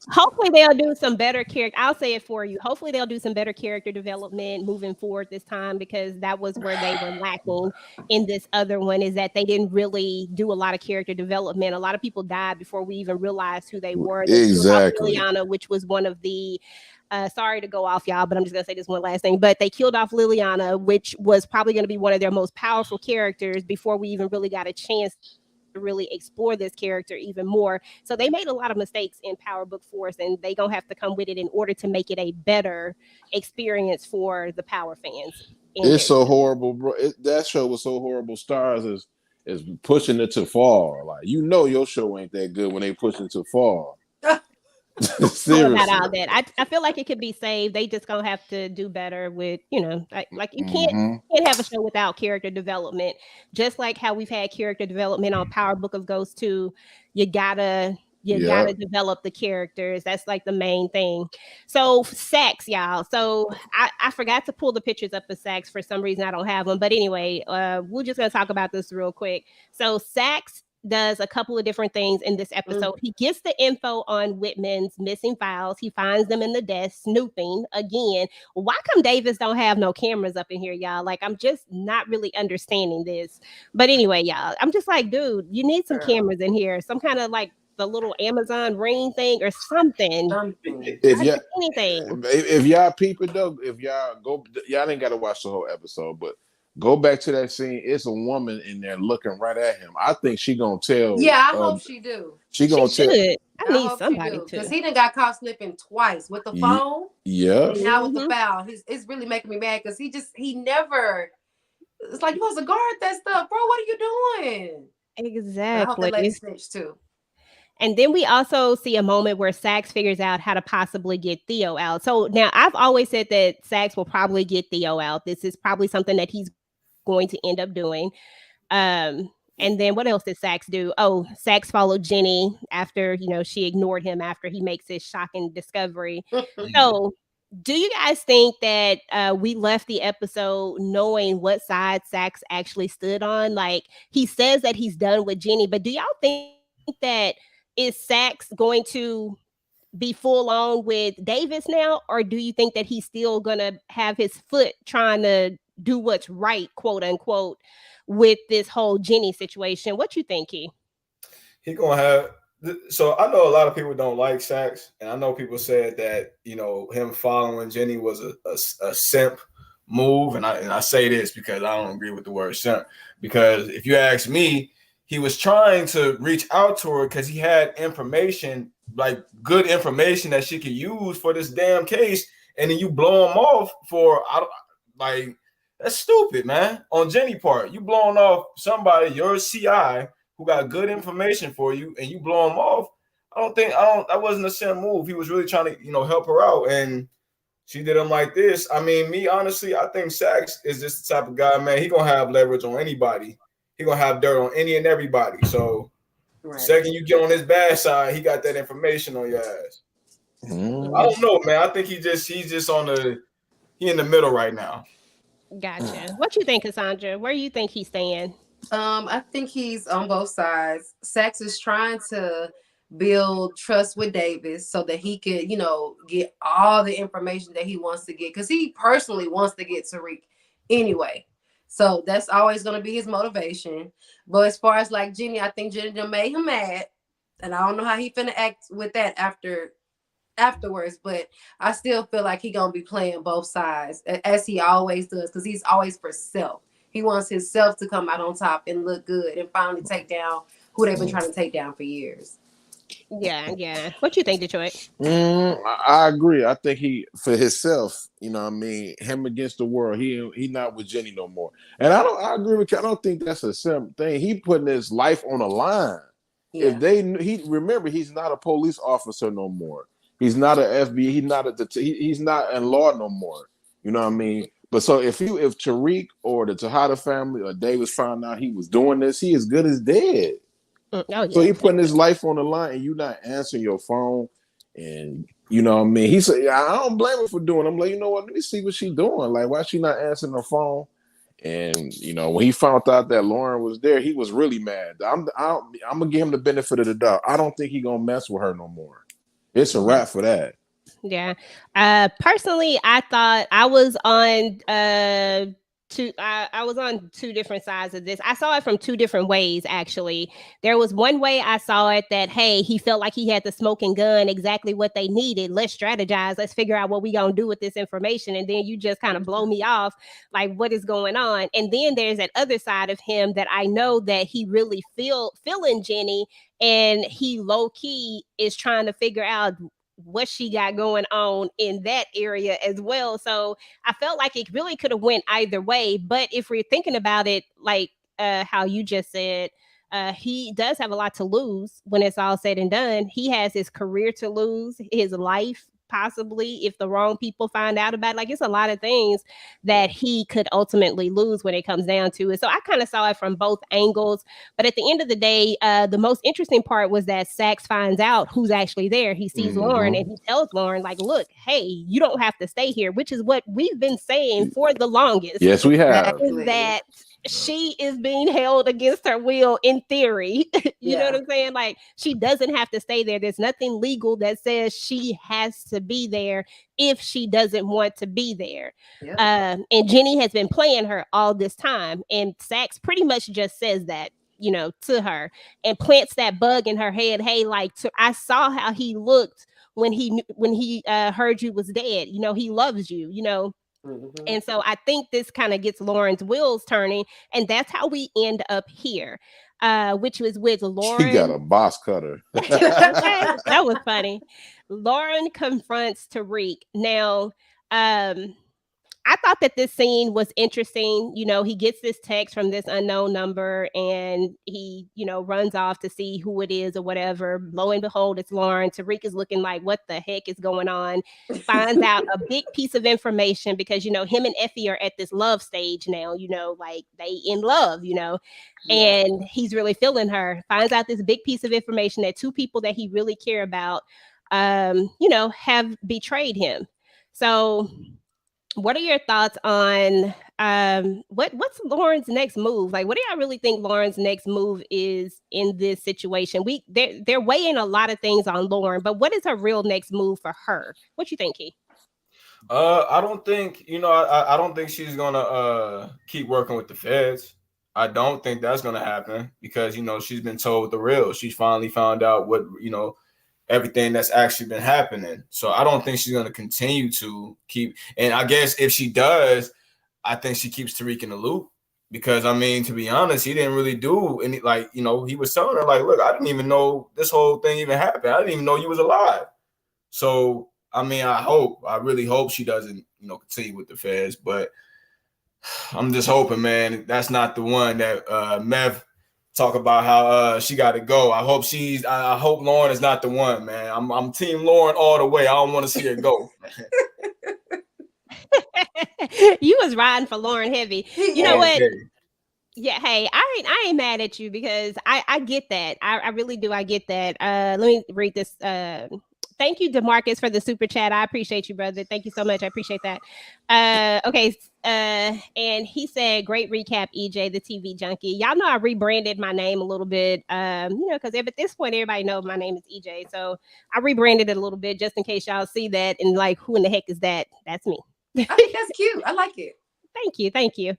Hopefully they'll do some better character. I'll say it for you. Hopefully they'll do some better character development moving forward this time, because that was where they were lacking in this other one, is that they didn't really do a lot of character development. A lot of people died before we even realized who they were. They exactly. killed off Liliana, which was one of the sorry to go off, y'all, but I'm just gonna say this one last thing. But they killed off Liliana, which was probably going to be one of their most powerful characters before we even really got a chance to really explore this character even more. So they made a lot of mistakes in Power Book Force, and they gonna have to come with it in order to make it a better experience for the Power fans. It's so horrible, bro. That show was so horrible. Stars is pushing it to fall. Like, you know, your show ain't that good when they push it to fall. Seriously. About all that, I feel like it could be saved. They just gonna have to do better with, you know, like you can't have a show without character development. Just like how we've had character development on Power Book of Ghosts 2, you gotta develop the characters. That's like the main thing. So Sax, y'all. So I forgot to pull the pictures up of Sax for some reason. I don't have them. But anyway, we're just gonna talk about this real quick. So Sax does a couple of different things in this episode. He gets the info on Whitman's missing files. He finds them in the desk, snooping again. Why come Davis don't have no cameras up in here, y'all? Like, I'm just not really understanding this. But anyway, y'all, I'm just like, dude, you need some cameras in here. Some kind of like the little Amazon Ring thing or something. If y'all peep it though, if y'all go, y'all ain't got to watch the whole episode, but go back to that scene. It's a woman in there looking right at him. I think she gonna tell. Yeah, I hope she do. She gonna tell. I need somebody to, because he done got caught slipping twice with the phone. Yeah. And now with the foul, it's really making me mad because he never. It's like, you supposed to guard that stuff, bro. What are you doing? Exactly. I hope they let it snitch too. And then we also see a moment where Sax figures out how to possibly get Theo out. So now I've always said that Sax will probably get Theo out. This is probably something that he's going to end up doing. And then what else did Sax do? Oh, Sax followed Jenny after, you know, she ignored him after he makes his shocking discovery. So do you guys think that we left the episode knowing what side Sax actually stood on? Like, he says that he's done with Jenny, but do y'all think that is Sax going to be full on with Davis now? Or do you think that he's still going to have his foot trying to do what's right, quote unquote, with this whole Jenny situation? What you think, Key? He going to have... So I know a lot of people don't like Sax, and I know people said that, you know, him following Jenny was a simp move. And I say this because I don't agree with the word simp. Because if you ask me, he was trying to reach out to her because he had information, like good information that she could use for this damn case. And then you blow him off for, like, that's stupid, man. On Jenny part, you blowing off somebody, your CI, who got good information for you, and you blow him off. That wasn't a simple move. He was really trying to, you know, help her out. And she did him like this. I mean, me, honestly, I think Sax is just the type of guy, man, he going to have leverage on anybody. He gonna have dirt on any and everybody. So second you get on his bad side, he got that information on your ass. I don't know, man. I think he's just he in the middle right now. Gotcha. What you think, Cassandra? Where you think he's staying? I think he's on both sides. Sax is trying to build trust with Davis so that he could, you know, get all the information that he wants to get, because he personally wants to get Tariq anyway. So that's always going to be his motivation. But as far as like Jenny, I think Jenny done made him mad. And I don't know how he finna act with that afterwards. But I still feel like he going to be playing both sides, as he always does, because he's always for self. He wants himself to come out on top and look good and finally take down who they've been trying to take down for years. Yeah. What you think, Detroit? I agree. I think he, for himself, you know what I mean, him against the world, he not with Jenny no more. And I agree with you. I don't think that's a simple thing. He putting his life on the line. Yeah. Remember, he's not a police officer no more. He's not an FBI. He's not in law no more. You know what I mean? But so if Tariq or the Tejada family or Davis found out he was doing this, he as good as dead. Oh, yeah. So he putting his life on the line, and you not answering your phone, and you know what I mean. He said, "I don't blame her for doing it." I'm like, you know what? Let me see what she doing. Like, why she not answering her phone? And you know, when he found out that Lauren was there, he was really mad. I'm gonna give him the benefit of the doubt. I don't think he gonna mess with her no more. It's a wrap for that. Yeah. Personally, I thought I was on I was on two different sides of this. I saw it from two different ways, actually. There was one way I saw it that, hey, he felt like he had the smoking gun, exactly what they needed. Let's strategize. Let's figure out what we going to do with this information. And then you just kind of blow me off, like, what is going on? And then there's that other side of him that I know that he really feeling Jenny, and he low key is trying to figure out what she got going on in that area as well. So I felt like it really could have went either way. But if we're thinking about it, like how you just said, he does have a lot to lose when it's all said and done. He has his career to lose, his life possibly, if the wrong people find out about it. Like, it's a lot of things that he could ultimately lose when it comes down to it. So I kind of saw it from both angles. But at the end of the day, the most interesting part was that Sax finds out who's actually there. He sees Lauren, and he tells Lauren, like, look, hey, you don't have to stay here, which is what we've been saying for the longest. Yes, we have. Is that she is being held against her will in theory. You know what I'm saying? Like, she doesn't have to stay there. There's nothing legal that says she has to be there if she doesn't want to be there. And Jenny has been playing her all this time. And Sax pretty much just says that, you know, to her, and plants that bug in her head. Hey, like, I saw how he looked when he heard you was dead. You know, he loves you, you know. And so I think this kind of gets Lauren's wheels turning, and that's how we end up here, which was with Lauren. She got a boss cutter. That was funny. Lauren confronts Tariq. Now, I thought that this scene was interesting. You know, he gets this text from this unknown number, and he, you know, runs off to see who it is or whatever. Lo and behold, it's Lauren. Tariq is looking like, what the heck is going on? Finds out a big piece of information because, you know, him and Effie are at this love stage now, you know, like they in love, you know, and he's really feeling her. Finds out this big piece of information that two people that he really care about, you know, have betrayed him. So what are your thoughts on what's Lauren's next move? Like, what do y'all really think Lauren's next move is in this situation? They're weighing a lot of things on Lauren, but what is her real next move for her? What you think, Key? I don't think, you know, I don't think she's gonna keep working with the feds. I don't think that's gonna happen because, you know, she's been told the real. She's finally found out what, you know, everything that's actually been happening. So I don't think she's going to continue to keep. And I guess if she does, I think she keeps Tariq in the loop because, I mean, to be honest, he didn't really do any, like, you know, he was telling her, like, look, I didn't even know this whole thing even happened. I didn't even know you was alive. So, I mean, I really hope she doesn't, you know, continue with the feds, but I'm just hoping, man, that's not the one that Mev talk about how she got to go. I hope Lauren is not the one, man. I'm team Lauren all the way. I don't want to see her go. You was riding for Lauren heavy. You know what? Yeah, hey, I ain't mad at you because I get that. I really do. I get that. Let me read this. Thank you, DeMarcus, for the super chat. I appreciate you, brother. Thank you so much. I appreciate that. Okay. And he said, great recap, EJ, the TV junkie. Y'all know I rebranded my name a little bit, you know, because at this point, everybody knows my name is EJ. So I rebranded it a little bit just in case y'all see that and like, who in the heck is that? That's me. I think that's cute. I like it. Thank you.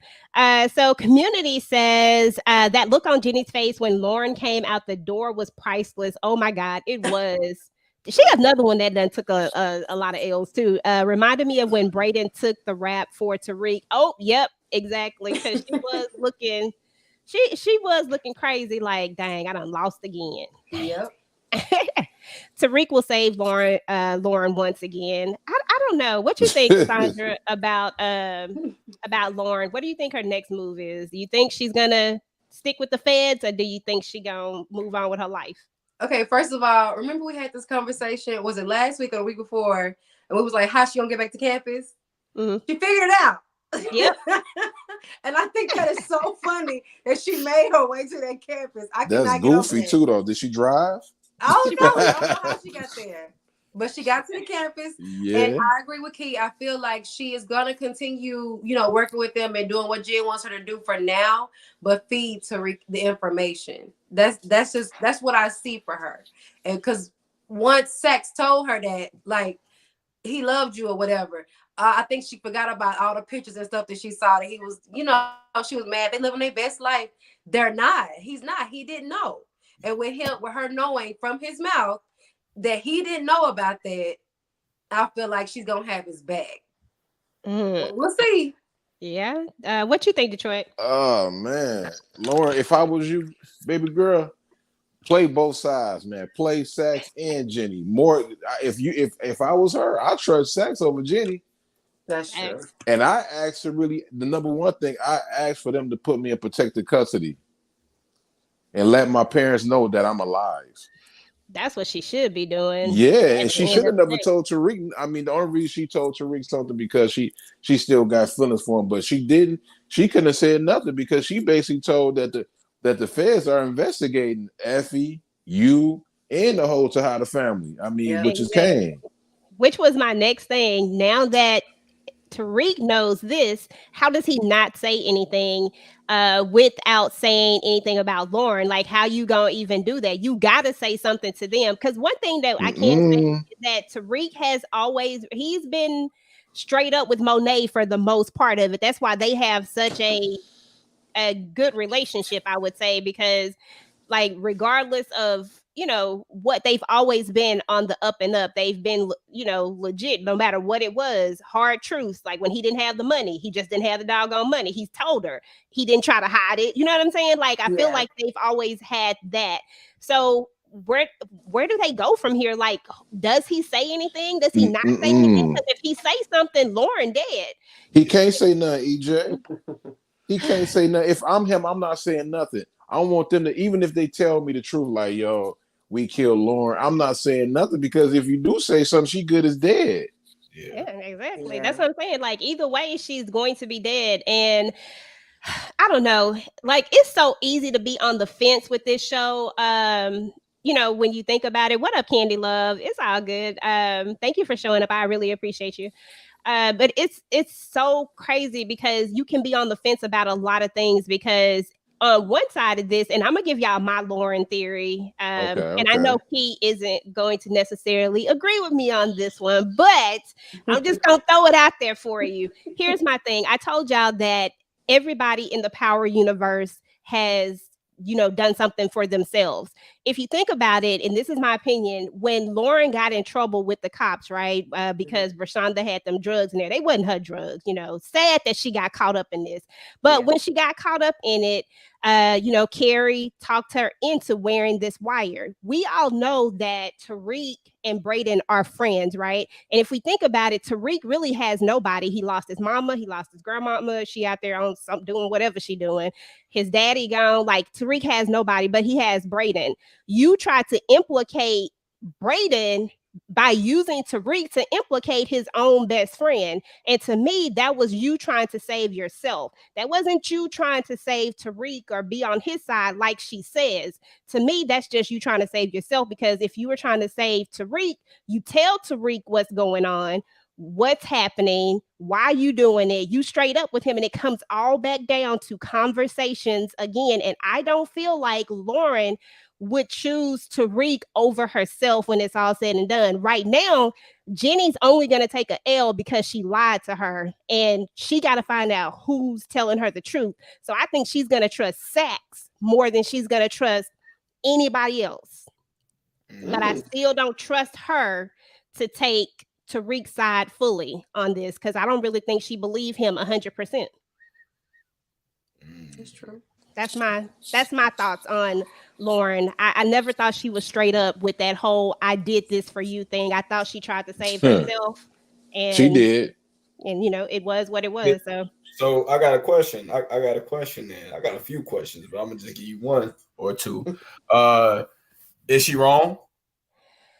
So community says that look on Jenny's face when Lauren came out the door was priceless. Oh my God, it was. She has another one that done took a lot of L's too. Reminded me of when Brayden took the rap for Tariq. Oh, yep, exactly. Because she was looking, she was looking crazy. Like, dang, I done lost again. Yep. Tariq will save Lauren once again. I don't know. What you think, Sandra, about Lauren? What do you think her next move is? Do you think she's gonna stick with the feds, or do you think she gonna move on with her life? Okay, first of all, remember we had this conversation, was it last week or the week before? And we was like, how's she gonna get back to campus? Mm-hmm. She figured it out. Yep. And I think that is so funny that she made her way to that campus. That's goofy too, though. Did she drive? I don't know how she got there. But she got to the campus. Yeah. And I agree with Key. I feel like she is gonna continue, you know, working with them and doing what Jen wants her to do for now, but feed Tariq the information. That's what I see for her. And because once Sax told her that, like, he loved you or whatever, I think she forgot about all the pictures and stuff that she saw that he was, she was mad. They living their best life. They're not. He's not. He didn't know. And with her knowing from his mouth that he didn't know about that, I feel like she's gonna have his back. We'll see. Yeah. What you think, Detroit? Oh man, Lauren, if I was you, baby girl, play both sides, man. Play Sax and Jenny. More if I was her, I trust Sax over Jenny. That's true. And I asked her the number one thing, I asked for them to put me in protected custody and let my parents know that I'm alive. That's what she should be doing. Yeah, and she should have never told Tariq. I mean, the only reason she told Tariq something because she still got feelings for him, but she didn't. She couldn't have said nothing because she basically told that the feds are investigating Effie, you, and the whole Tejada family. I mean, which is Kane. Which was my next thing. Now that Tariq knows this, how does he not say anything without saying anything about Lauren? Like, how you gonna even do that? You gotta say something to them. Because one thing that I can say is that Tariq has he's been straight up with Monet for the most part of it. That's why they have such a good relationship, I would say, because like regardless of what, they've always been on the up and up. They've been legit no matter what it was. Hard truths, like when he didn't have the money, he just didn't have the doggone money. He's told her. He didn't try to hide it. You know what I'm saying? Like I feel like they've always had that. So where do they go from here? Like, does he say anything? Does he not say anything? Because if he say something, Lauren dead. He can't say nothing, EJ. He can't say nothing. If I'm him, I'm not saying nothing. I want them to, even if they tell me the truth, like, yo, we killed Lauren, I'm not saying nothing, because if you do say something, she good as dead. Yeah, exactly. Yeah. That's what I'm saying. Like, either way, she's going to be dead. And I don't know. Like, it's so easy to be on the fence with this show. When you think about it. What up, Candy Love? It's all good. Thank you for showing up. I really appreciate you. But it's so crazy because you can be on the fence about a lot of things, because on one side of this, and I'm gonna give y'all my Lauren theory, and I know Key isn't going to necessarily agree with me on this one, but I'm just gonna throw it out there for you. Here's my thing. I told y'all that everybody in the Power universe has done something for themselves. If you think about it, and this is my opinion, when Lauren got in trouble with the cops, right, because Rashonda had them drugs in there, they wasn't her drugs, sad that she got caught up in this. But when she got caught up in it, Carrie talked her into wearing this wire. We all know that Tariq and Brayden are friends, right? And if we think about it, Tariq really has nobody. He lost his mama, he lost his grandmama. She out there on something doing whatever she doing. His daddy gone. Like, Tariq has nobody, but he has Brayden. You try to implicate Brayden by using Tariq to implicate his own best friend. And to me, that was you trying to save yourself. That wasn't you trying to save Tariq or be on his side like she says. To me, that's just you trying to save yourself, because if you were trying to save Tariq, you tell Tariq what's going on, what's happening, why you doing it. You straight up with him, and it comes all back down to conversations again. And I don't feel like Lauren would choose Tariq over herself when it's all said and done. Right now, Jenny's only going to take a L because she lied to her, and she got to find out who's telling her the truth. So I think she's going to trust Sax more than she's going to trust anybody else. But I still don't trust her to take Tariq's side fully on this, because I don't really think she believed him 100%. That's true. That's my thoughts on Lauren. I never thought she was straight up with that whole "I did this for you" thing. I thought she tried to save herself, and she did. And it was what it was. So I got a question. I got a question then. I got a few questions, but I'm gonna just give you one or two. Is she wrong?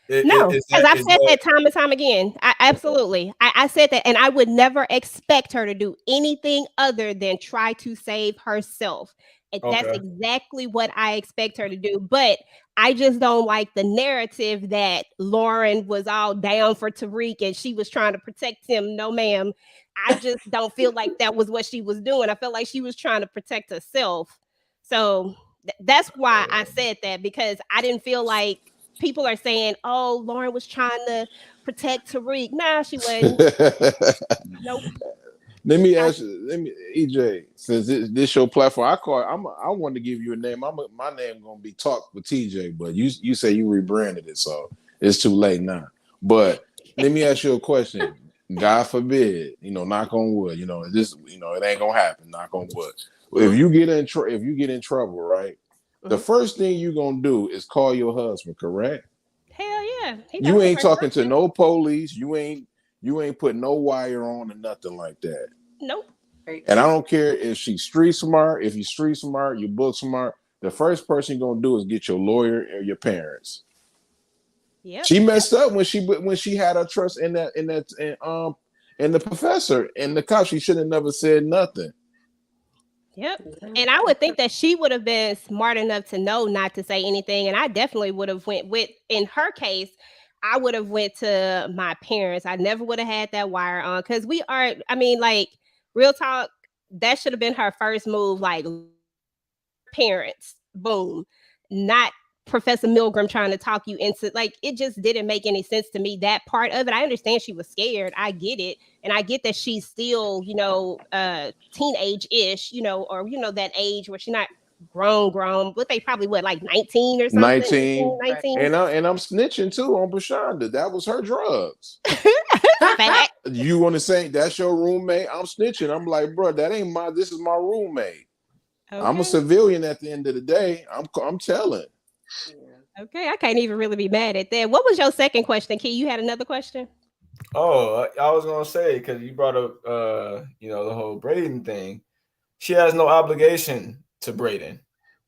No, because I've said that time and time again. Absolutely. I said that, and I would never expect her to do anything other than try to save herself. And that's exactly what I expect her to do. But I just don't like the narrative that Lauren was all down for Tariq and she was trying to protect him. No, ma'am. I just don't feel like that was what she was doing. I felt like she was trying to protect herself. So that's why I said that, because I didn't feel like people are saying, oh, Lauren was trying to protect Tariq. Nah, she wouldn't. Nope. Let me ask you, EJ, since this your platform, I want to give you a name. My name gonna be Talk with TJ, but you say you rebranded it, so it's too late now. But let me ask you a question. God forbid, knock on wood, it ain't gonna happen. Knock on wood. If you get in trouble, right? The first thing you gonna do is call your husband, correct? Hell yeah. You ain't talking to no police. You ain't putting no wire on or nothing like that. Nope. And I don't care if she's street smart. If you're street smart, you're book smart. The first person you're gonna do is get your lawyer or your parents. Yep. She messed up when she had her trust in the professor and the cop. She should have never said nothing. Yep. And I would think that she would have been smart enough to know not to say anything. And I definitely would have in her case, I would have went to my parents. I never would have had that wire on because real talk, that should have been her first move. Like parents, boom, not Professor Milgram trying to talk you into, like, it just didn't make any sense to me, that part of it. I understand she was scared. I get it. And I get that she's still, teenage-ish, or, that age where she's not grown, but they probably, like 19 or something? 19. And I'm snitching too on Brashonda. That was her drugs. You want to say that's your roommate? I'm snitching. I'm like, bro, this is my roommate. Okay. I'm a civilian at the end of the day. I'm telling. Okay, I can't even really be mad at that. What was your second question, Key? You had another question? Oh, I was gonna say, because you brought up the whole Brayden thing. She has no obligation to Brayden.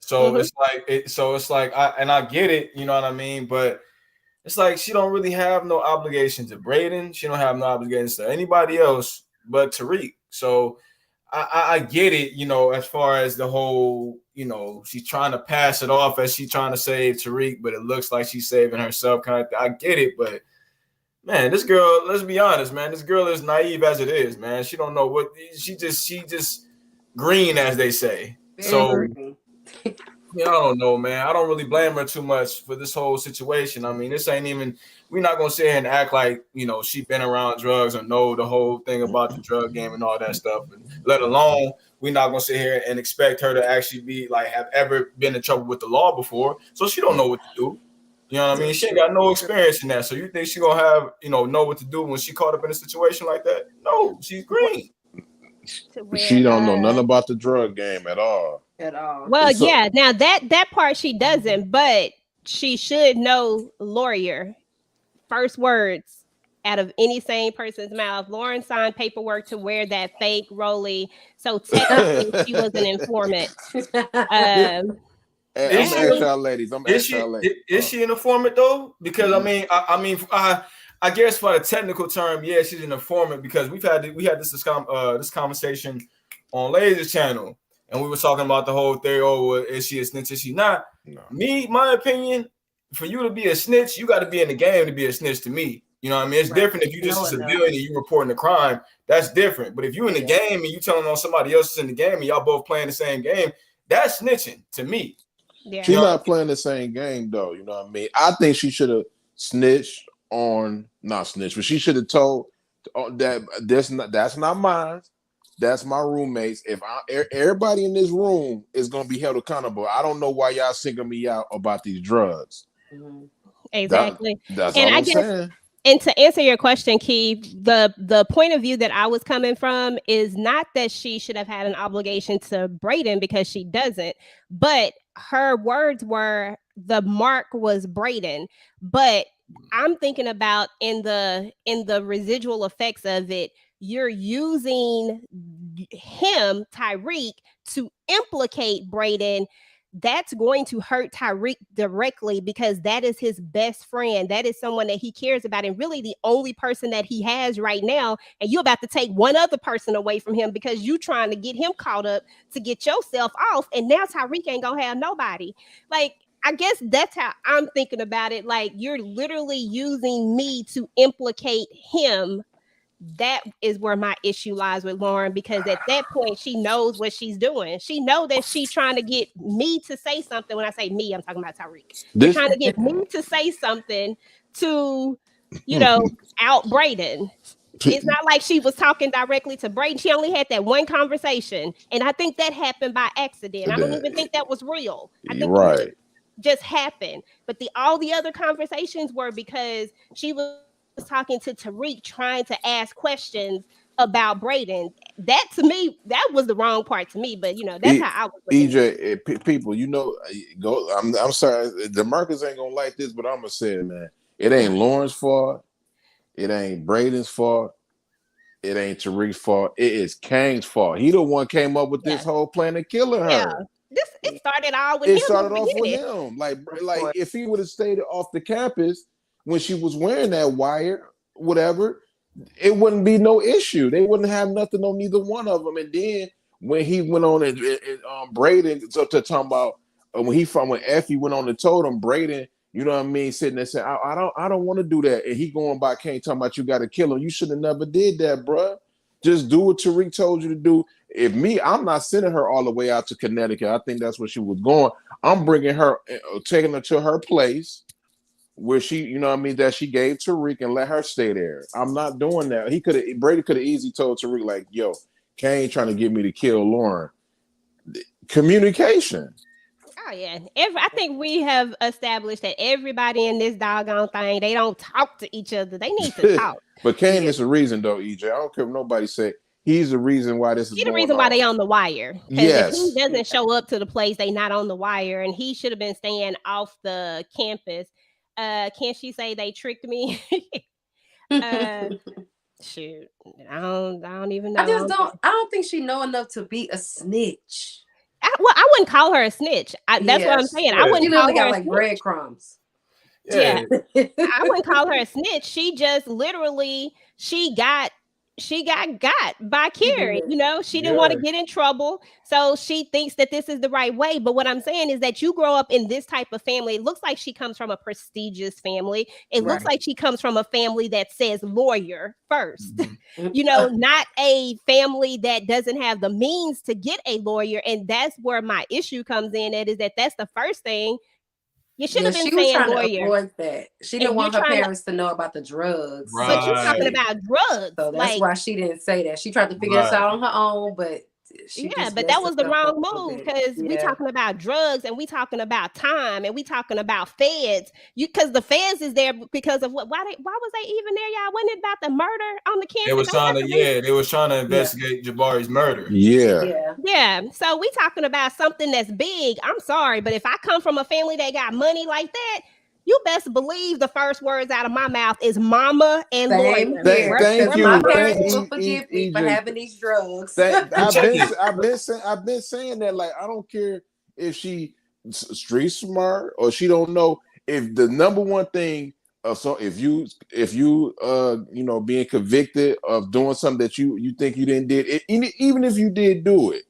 So it's like I get it, you know what I mean? But it's like she don't really have no obligation to Brayden. She don't have no obligations to anybody else but Tariq. So I get it, as far as the whole, she's trying to pass it off as she's trying to save Tariq, but it looks like she's saving herself kind of thing. I get it, but man, this girl, let's be honest, man, this girl is naive as it is, man. She don't know what she just green, as they say. So I don't know, man. I don't really blame her too much for this whole situation. I mean, this ain't even, we're not gonna sit here and act like she been around drugs or know the whole thing about the drug game and all that stuff. And let alone we're not gonna sit here and expect her to actually be like have ever been in trouble with the law before. So she don't know what to do. You know what I mean? She ain't got no experience in that. So you think she gonna have know what to do when she caught up in a situation like that? No, she's green. She don't know nothing about the drug game at all. Well, yeah. Now that part she doesn't, but she should know lawyer. First words out of any sane person's mouth. Lauren signed paperwork to wear that fake rollie, so technically she was an informant. I'm asking y'all ladies. Is she an informant though? Because I guess for the technical term, yeah, she's an informant because we had this conversation on Laser's channel, and we were talking about the whole theory. Oh, is she a snitch? Is she not? No. My opinion, for you to be a snitch, you got to be in the game to be a snitch. To me, you know what I mean? It's different if you just a civilian and you reporting a crime. That's different. But if you in the game and you telling on somebody else is in the game and y'all both playing the same game, that's snitching to me. Yeah. She's not playing the same game though. You know what I mean? I think she should have snitched on, not snitch, but she should have told that that's not mine. That's my roommates. If everybody in this room is gonna be held accountable, I don't know why y'all singling me out about these drugs. Exactly. That's all I'm saying. And to answer your question, Key, the point of view that I was coming from is not that she should have had an obligation to Brayden, because she doesn't, but her words were the mark was Brayden. But I'm thinking about in the residual effects of it, you're using him, Tariq, to implicate Brayden. That's going to hurt Tariq directly because that is his best friend. That is someone that he cares about and really the only person that he has right now. And you're about to take one other person away from him because you trying to get him caught up to get yourself off. And now Tariq ain't gonna have nobody. Like, I guess that's how I'm thinking about it. Like, you're literally using me to implicate him. That is where my issue lies with Lauren, because at that point she knows what she's doing. She know that she's trying to get me to say something. When I say me, I'm talking about Tariq. They're trying to get me to say something to out Brayden. It's not like she was talking directly to Brayden. She only had that one conversation. And I think that happened by accident. I don't even think that was real. I think it just happened. But all the other conversations were because she was talking to Tariq, trying to ask questions about Brayden. That to me, that was the wrong part to me. But that's how I was looking EJ, people, go. I'm sorry, DeMarcus ain't gonna like this, but I'm gonna say it, man. It ain't Lauren's fault. It ain't Brayden's fault. It ain't Tariq's fault. It is Kang's fault. He the one came up with this whole plan of killing her. It started all with him. It started off with him. Like if he would have stayed off the campus when she was wearing that wire, whatever, it wouldn't be no issue. They wouldn't have nothing on neither one of them. And then when he went on and Brayden to talk about when Effie went on and told him Brayden, you know what I mean, sitting there saying, I don't want to do that. And he going by Kane talking about you got to kill him. You should have never did that, bruh. Just do what Tariq told you to do. I'm not sending her all the way out to Connecticut. I think that's where she was going. I'm bringing her, taking her to her place where she, you know what I mean, that she gave Tariq and let her stay there. I'm not doing that. Brady could have easily told Tariq, like, yo, Kane trying to get me to kill Lauren. Communication. Oh yeah. I think we have established that everybody in this doggone thing, they don't talk to each other. They need to talk. But Kane is the reason though, EJ. I don't care what nobody say. He's the reason why this is He's the reason why they on the wire. Yes. If he doesn't show up to the place, they not on the wire, and he should have been staying off the campus. Can't she say they tricked me? Shoot. I don't even know. I don't think she know enough to be a snitch. I wouldn't call her a snitch. That's what I'm saying. Yeah. I wouldn't call her got like breadcrumbs. Yeah. I wouldn't call her a snitch. She just literally she got by Carrie. She didn't want to get in trouble. So she thinks that this is the right way. But what I'm saying is that you grow up in this type of family. It looks like she comes from a prestigious family. It looks like she comes from a family that says lawyer first. Mm-hmm. Not a family that doesn't have the means to get a lawyer. And that's where my issue comes in. That's the first thing. You should have been saying lawyer. To avoid that. She didn't want her parents to know about the drugs. Right. But you're talking about drugs. So that's why she didn't say that. She tried to figure this out on her own, but but that was the wrong move because we talking about drugs and we talking about time and we talking about feds. Because the feds is there because of what? Why was they even there, y'all? Wasn't it about the murder on the campus? They was trying to investigate Jabari's murder. Yeah. So we talking about something that's big. I'm sorry, but if I come from a family that got money like that, you best believe the first words out of my mouth is mama and lawyer. Thank you. My parents will forgive me for having these drugs. I've been saying that. Like, I don't care if she street smart or she don't know. If the number one thing, so if you being convicted of doing something that you think you didn't did, even if you did do it,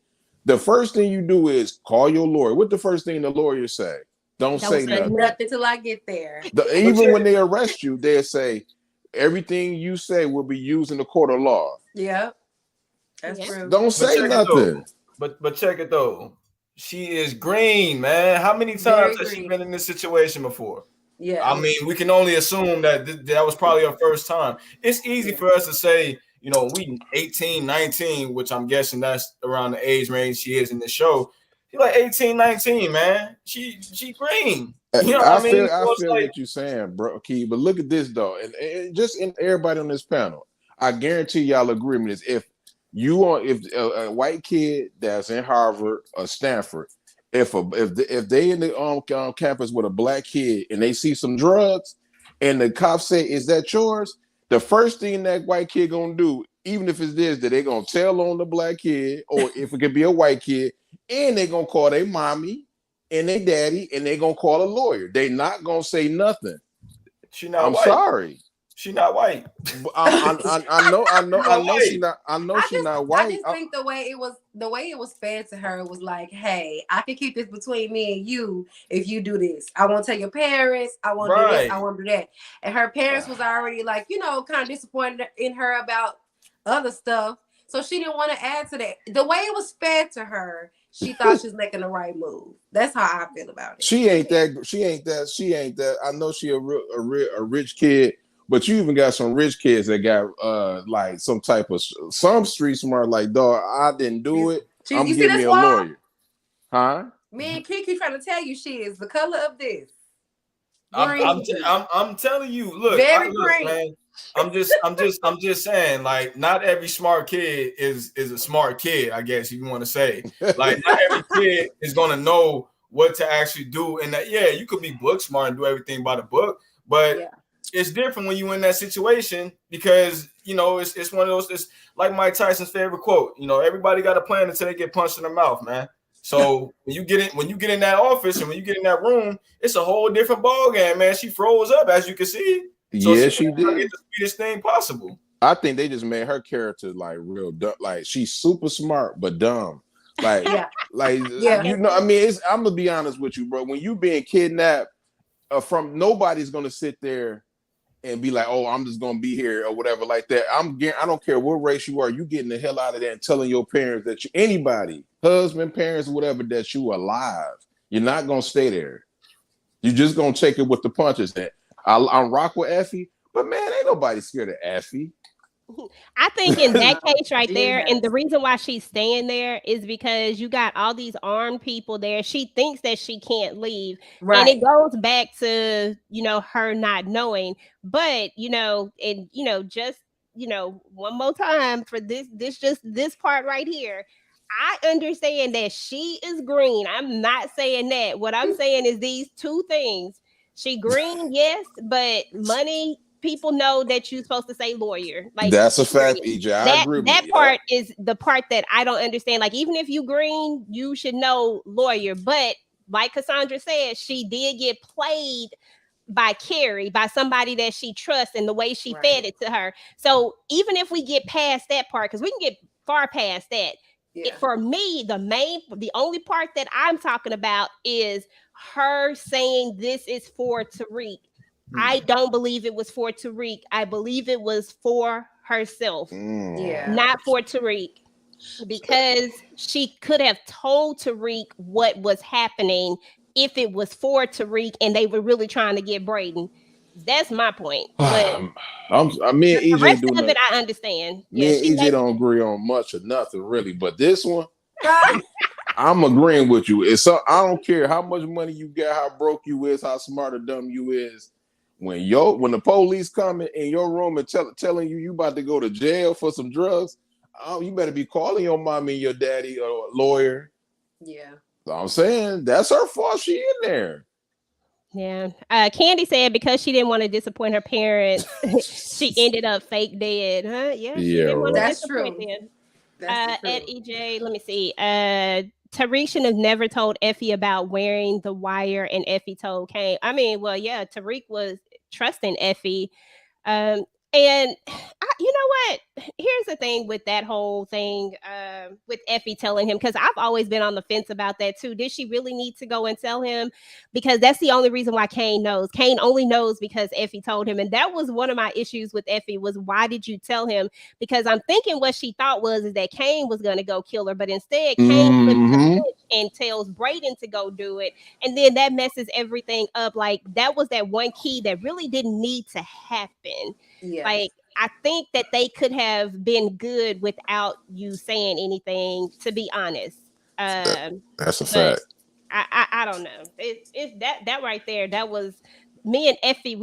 the first thing you do is call your lawyer. What the first thing the lawyer say? Don't say nothing till I get there. Even when they arrest you, they'll say everything you say will be used in the court of law. Yeah, that's true. Don't say nothing. But check it though. She is green, man. How many times has she been in this situation before? Yeah. I mean, we can only assume that that was probably her first time. It's easy for us to say, we 18, 19, which I'm guessing that's around the age range she is in the show. She's like 18, 19, man. She green. I feel what you're saying, bro, Key. But look at this though, and just in everybody on this panel, I guarantee y'all agree with this. If a white kid that's in Harvard or Stanford, if they in the campus with a black kid and they see some drugs, and the cops say, "Is that yours?" The first thing that white kid gonna do, even if it's this, that they gonna tell on the black kid, or if it could be a white kid. And they're going to call their mommy and their daddy, and they're going to call a lawyer. They're not going to say nothing. I'm sorry. She's not white. I know she's not. She's not white. I just think the way it was fed to her was like, hey, I can keep this between me and you if you do this. I won't tell your parents. I won't do this. I won't do that. And her parents was already like, kind of disappointed in her about other stuff. So she didn't want to add to that. The way it was fed to her, she thought she was making the right move. That's how I feel about it. She ain't that. I know she a rich kid, But you even got some rich kids that got like some type of some street smart. Like, dog, I didn't do it. I'm giving me a lawyer, huh? Me and Kiki trying to tell you she is the color of this. I'm telling you, look, green. Man, I'm just saying, like, not every smart kid is a smart kid, I guess you want to say. Like, not every kid is gonna know what to actually do. And that, yeah, you could be book smart and do everything by the book, but it's different when you're in that situation because it's one of those. It's like Mike Tyson's favorite quote. Everybody got a plan until they get punched in the mouth, man. So when you get in that office and when you get in that room, it's a whole different ball game, man. She froze up, as you can see. So she did. Get the sweetest thing possible. I think they just made her character like real dumb. Like she's super smart but dumb. Like, I mean, I'm gonna be honest with you, bro. When you being kidnapped from nobody's gonna sit there and be like, oh, I'm just gonna be here or whatever like that. I don't care what race you are, you getting the hell out of there and telling your parents that anybody, husband, parents, whatever, that you alive. You're not gonna stay there. You're just gonna take it with the punches. That I'm rock with Effie, but man, ain't nobody scared of Effie. I think in that case right there, and the reason why she's staying there is because you got all these armed people there. She thinks that she can't leave. Right. And it goes back to, her not knowing. But, just, one more time for this part right here. I understand that she is green. I'm not saying that. What I'm saying is these two things. She green, yes, but money, people know that you're supposed to say lawyer. Like, that's a fact, EJ. I agree with you. That part is the part that I don't understand. Like, even if you green, you should know lawyer. But like Cassandra said, she did get played by Carrie, by somebody that she trusts and the way she fed it to her. So even if we get past that part, because we can get far past that, for me, the only part that I'm talking about is her saying this is for Tariq. I don't believe it was for Tariq. I believe it was for herself, not for Tariq, because she could have told Tariq what was happening if it was for Tariq and they were really trying to get Brayden. That's my point. But me and EJ the rest of it, I understand. Me and EJ don't agree on much or nothing really, but this one, I'm agreeing with you. I don't care how much money you got, how broke you is, how smart or dumb you is. When the police come in your room and telling you about to go to jail for some drugs, you better be calling your mommy and your daddy or a lawyer. Yeah. So I'm saying that's her fault. She in there. Yeah. Candy said because she didn't want to disappoint her parents, she ended up fake dead. Huh? Yeah. That's true. At EJ, let me see. Tariq should have never told Effie about wearing the wire, and Effie told Kane. I mean, well, yeah, Tariq was trusting Effie. And you know what? Here's the thing with that whole thing with Effie telling him, because I've always been on the fence about that too. Did she really need to go and tell him? Because that's the only reason why Kane knows. Kane only knows because Effie told him. And that was one of my issues with Effie was, why did you tell him? Because I'm thinking what she thought is that Kane was going to go kill her. But instead, Kane flips the switch and tells Brayden to go do it. And then that messes everything up. Like, that was that one key that really didn't need to happen. Yeah. Like, I think that they could have been good without you saying anything, to be honest. That's a fact. I don't know. It's that right there. That was me and Effie.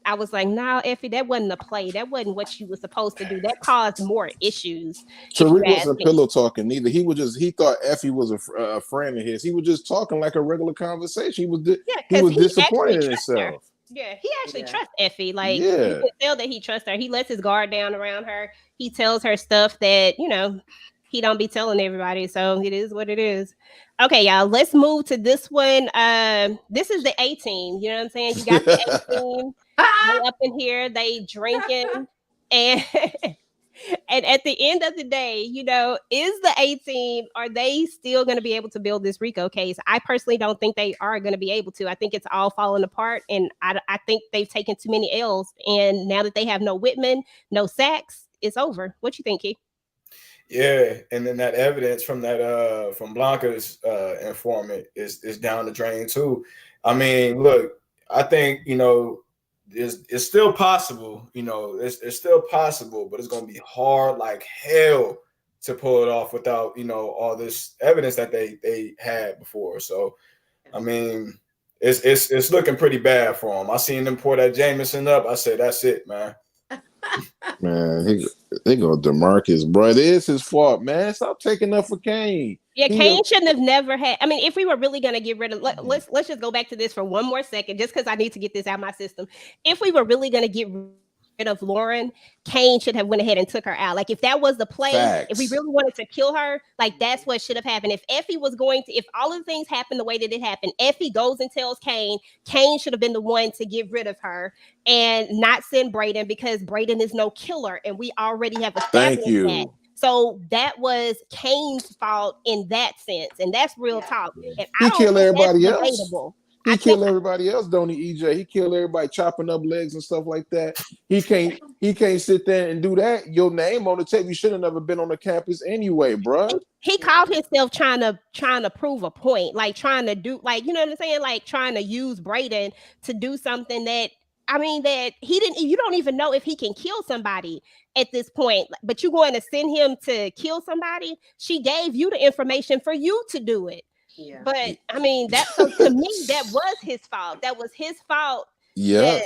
I was like, no, Effie, that wasn't a play. That wasn't what you were supposed to do. That caused more issues. Tariq wasn't pillow talking neither. He thought Effie was a friend of his. He was just talking like a regular conversation. He was disappointed in himself. Yeah, he actually trusts Effie. Like, you can tell that he trusts her. He lets his guard down around her. He tells her stuff that, he don't be telling everybody. So it is what it is. Okay, y'all, let's move to this one. This is the A team. You know what I'm saying? You got the A team. They up in here, they drinking. And and at the end of the day, is the A team, are they still going to be able to build this RICO case? I personally don't think they are going to be able to. I think it's all falling apart. And I think they've taken too many L's. And now that they have no Whitman, no Sachs, it's over. What you think, Keith? Yeah, and then that evidence from Blanca's informant is down the drain too. I mean, look, I think it's still possible, you know, it's still possible, but it's gonna be hard like hell to pull it off without, you know, all this evidence that they had before. So I mean, it's looking pretty bad for him. I seen them pour that Jameson up. I said, that's it, man. Man, he go DeMarcus, bro. It is his fault, man. Stop taking up for Kane. Yeah, Kane shouldn't have never had. I mean, if we were really gonna get rid of, let's just go back to this for one more second, just because I need to get this out of my system. If we were really gonna get rid of Lauren, Kane should have went ahead and took her out. Like if that was the play, if we really wanted to kill her, like that's what should have happened. If Effie was going to, if all of the things happened the way that it happened, Effie goes and tells Kane. Kane should have been the one to get rid of her and not send Brayden, because Brayden is no killer, and we already have established that. So that was Kane's fault in that sense, and that's real talk. And he killed everybody else. He killed everybody else, don't he, EJ? He killed everybody, chopping up legs and stuff like that. He can't sit there and do that. Your name on the tape. You should have never been on the campus anyway, bro. He called himself trying to prove a point, like trying to do, like, you know what I'm saying, like trying to use Brayden to do something that, I mean, that he didn't. You don't even know if he can kill somebody at this point, but you're going to send him to kill somebody. She gave you the information for you to do it. Yeah. But I mean, so to me, that was his fault. That was his fault. Yeah.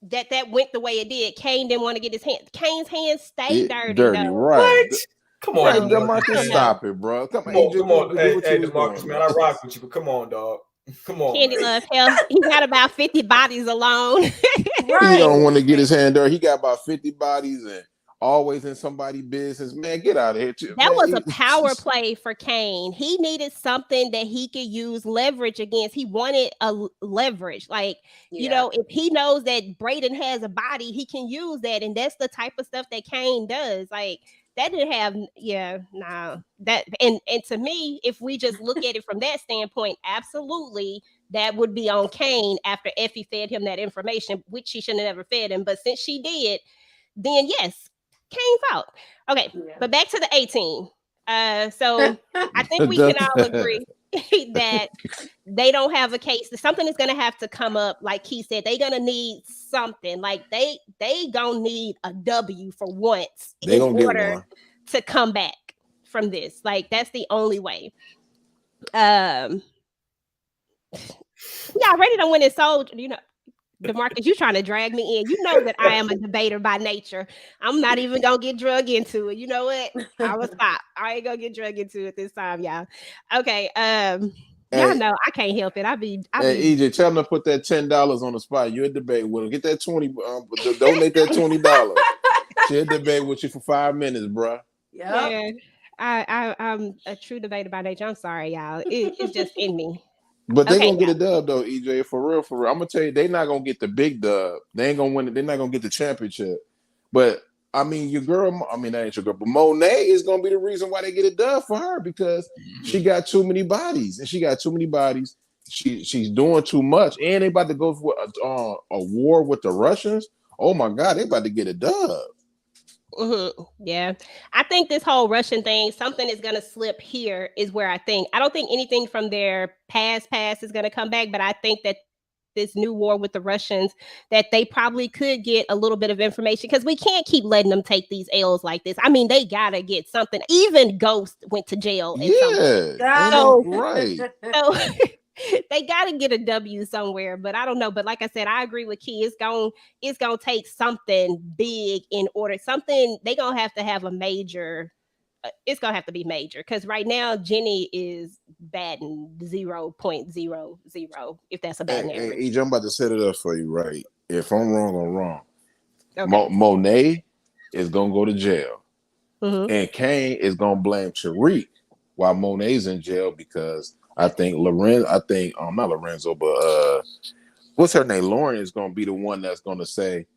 That went the way it did. Kane didn't want to get his hand. Kane's hands stayed dirty. Dirty, right? What? Come on, DeMarcus, stop it, bro. Come on. Hey, DeMarcus, man, I rock with you, but come on, dog. Come on, Candy Love Hell. He got about 50 bodies alone. Right. He don't want to get his hand dirty. He got about 50 bodies and always in somebody's business. Man, get out of here. That was a power play for Kane. He needed something that he could use leverage against. He wanted a leverage. Like, you know, if he knows that Brayden has a body, he can use that. And that's the type of stuff that Kane does. Like, that didn't have, that, and to me, if we just look at it from that standpoint, absolutely, that would be on Kane after Effie fed him that information, which she shouldn't have ever fed him. But since she did, then yes, Kane's out. Okay, but back to the 18. So I think we can all agree that they don't have a case. Something is going to have to come up. Like he said, they're going to need something. Like they going to need a W for once in order to come back from this. Like that's the only way. Y'all ready to win this soul? You know, DeMarcus, you trying to drag me in. You know that I am a debater by nature. I'm not even gonna get drug into it. You know what? I will stop. I ain't gonna get drug into it this time, y'all. Okay. Y'all know I can't help it. Hey, EJ, tell them to put that $10 on the spot. You a debate with him. Get that 20. Donate that $20. She'll debate with you for 5 minutes, bro. Yeah. I'm a true debater by nature. I'm sorry, y'all. It's just in me. But they're gonna get a dub though, EJ. For real. I'm gonna tell you, they're not gonna get the big dub. They ain't gonna win it. They're not gonna get the championship. But I mean, your girl. I mean, that ain't your girl. But Monet is gonna be the reason why they get a dub for her, because she got too many bodies, and she got too many bodies. She's doing too much, and they about to go for a war with the Russians. Oh my God, they about to get a dub. Mm-hmm. Yeah, I think this whole Russian thing, something is going to slip here is where I don't think anything from their past is going to come back, but I think that this new war with the Russians, that they probably could get a little bit of information, because we can't keep letting them take these L's like this. I mean, they got to get something. Even Ghost went to jail. Right. So they got to get a W somewhere, but I don't know. But like I said, I agree with Key. It's gonna take something big in order. They're gonna have to have a major. It's gonna have to be major, because right now Jenny is batting 0.00. If that's a batting average. Hey, I'm about to set it up for you. Right? If I'm wrong, I'm wrong. Okay. Monet is gonna go to jail, and Kane is gonna blame Tariq while Monet's in jail, because I think not Lorenzo, but what's her name? Lauren is gonna be the one that's gonna say,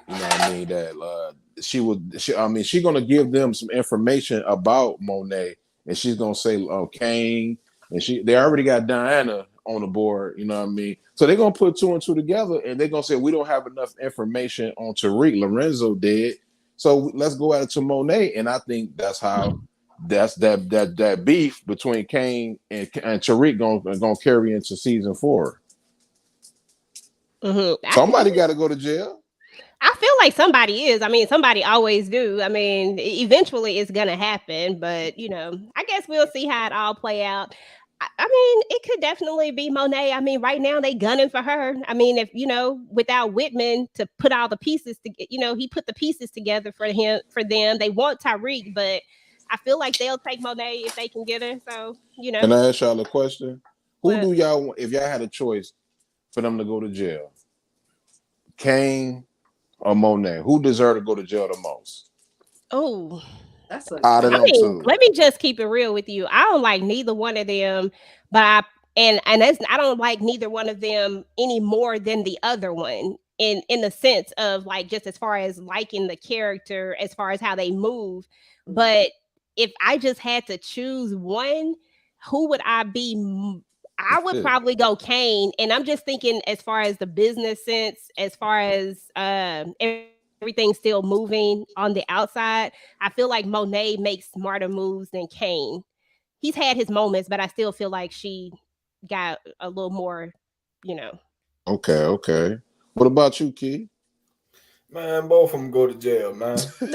you know what I mean, that she's gonna give them some information about Monet, and she's gonna say, Kane, and they already got Diana on the board, you know what I mean? So they're gonna put 2 and 2 together, and they're gonna say, we don't have enough information on Tariq. Lorenzo did, so let's go at it to Monet, and I think that's how. That's that beef between Kane and Tariq gonna carry into season 4. Somebody got to go to jail. I feel like somebody is. I mean, somebody always do. I mean, eventually it's gonna happen, but I guess we'll see how it all play out. I mean, it could definitely be Monet. I mean, right now they gunning for her. I mean, if without Whitman to put all the pieces to, he put the pieces together for them. They want Tariq, but I feel like they'll take Monet if they can get her. So, Can I ask y'all a question? Who What? do y'all, if y'all had a choice for them to go to jail, Kane or Monet, who deserve to go to jail the most? Oh, That's a Out of them two. let me just keep it real with you. I don't like neither one of them, but I don't like neither one of them any more than the other one in the sense of like just as far as liking the character, as far as how they move. But if I just had to choose one, who would I be? I would probably go Kane, and I'm just thinking as far as the business sense, as far as everything's still moving on the outside. I feel like Monet makes smarter moves than Kane. He's had his moments, but I still feel like she got a little more, Okay. What about you, Key? Man, both of them go to jail, man. it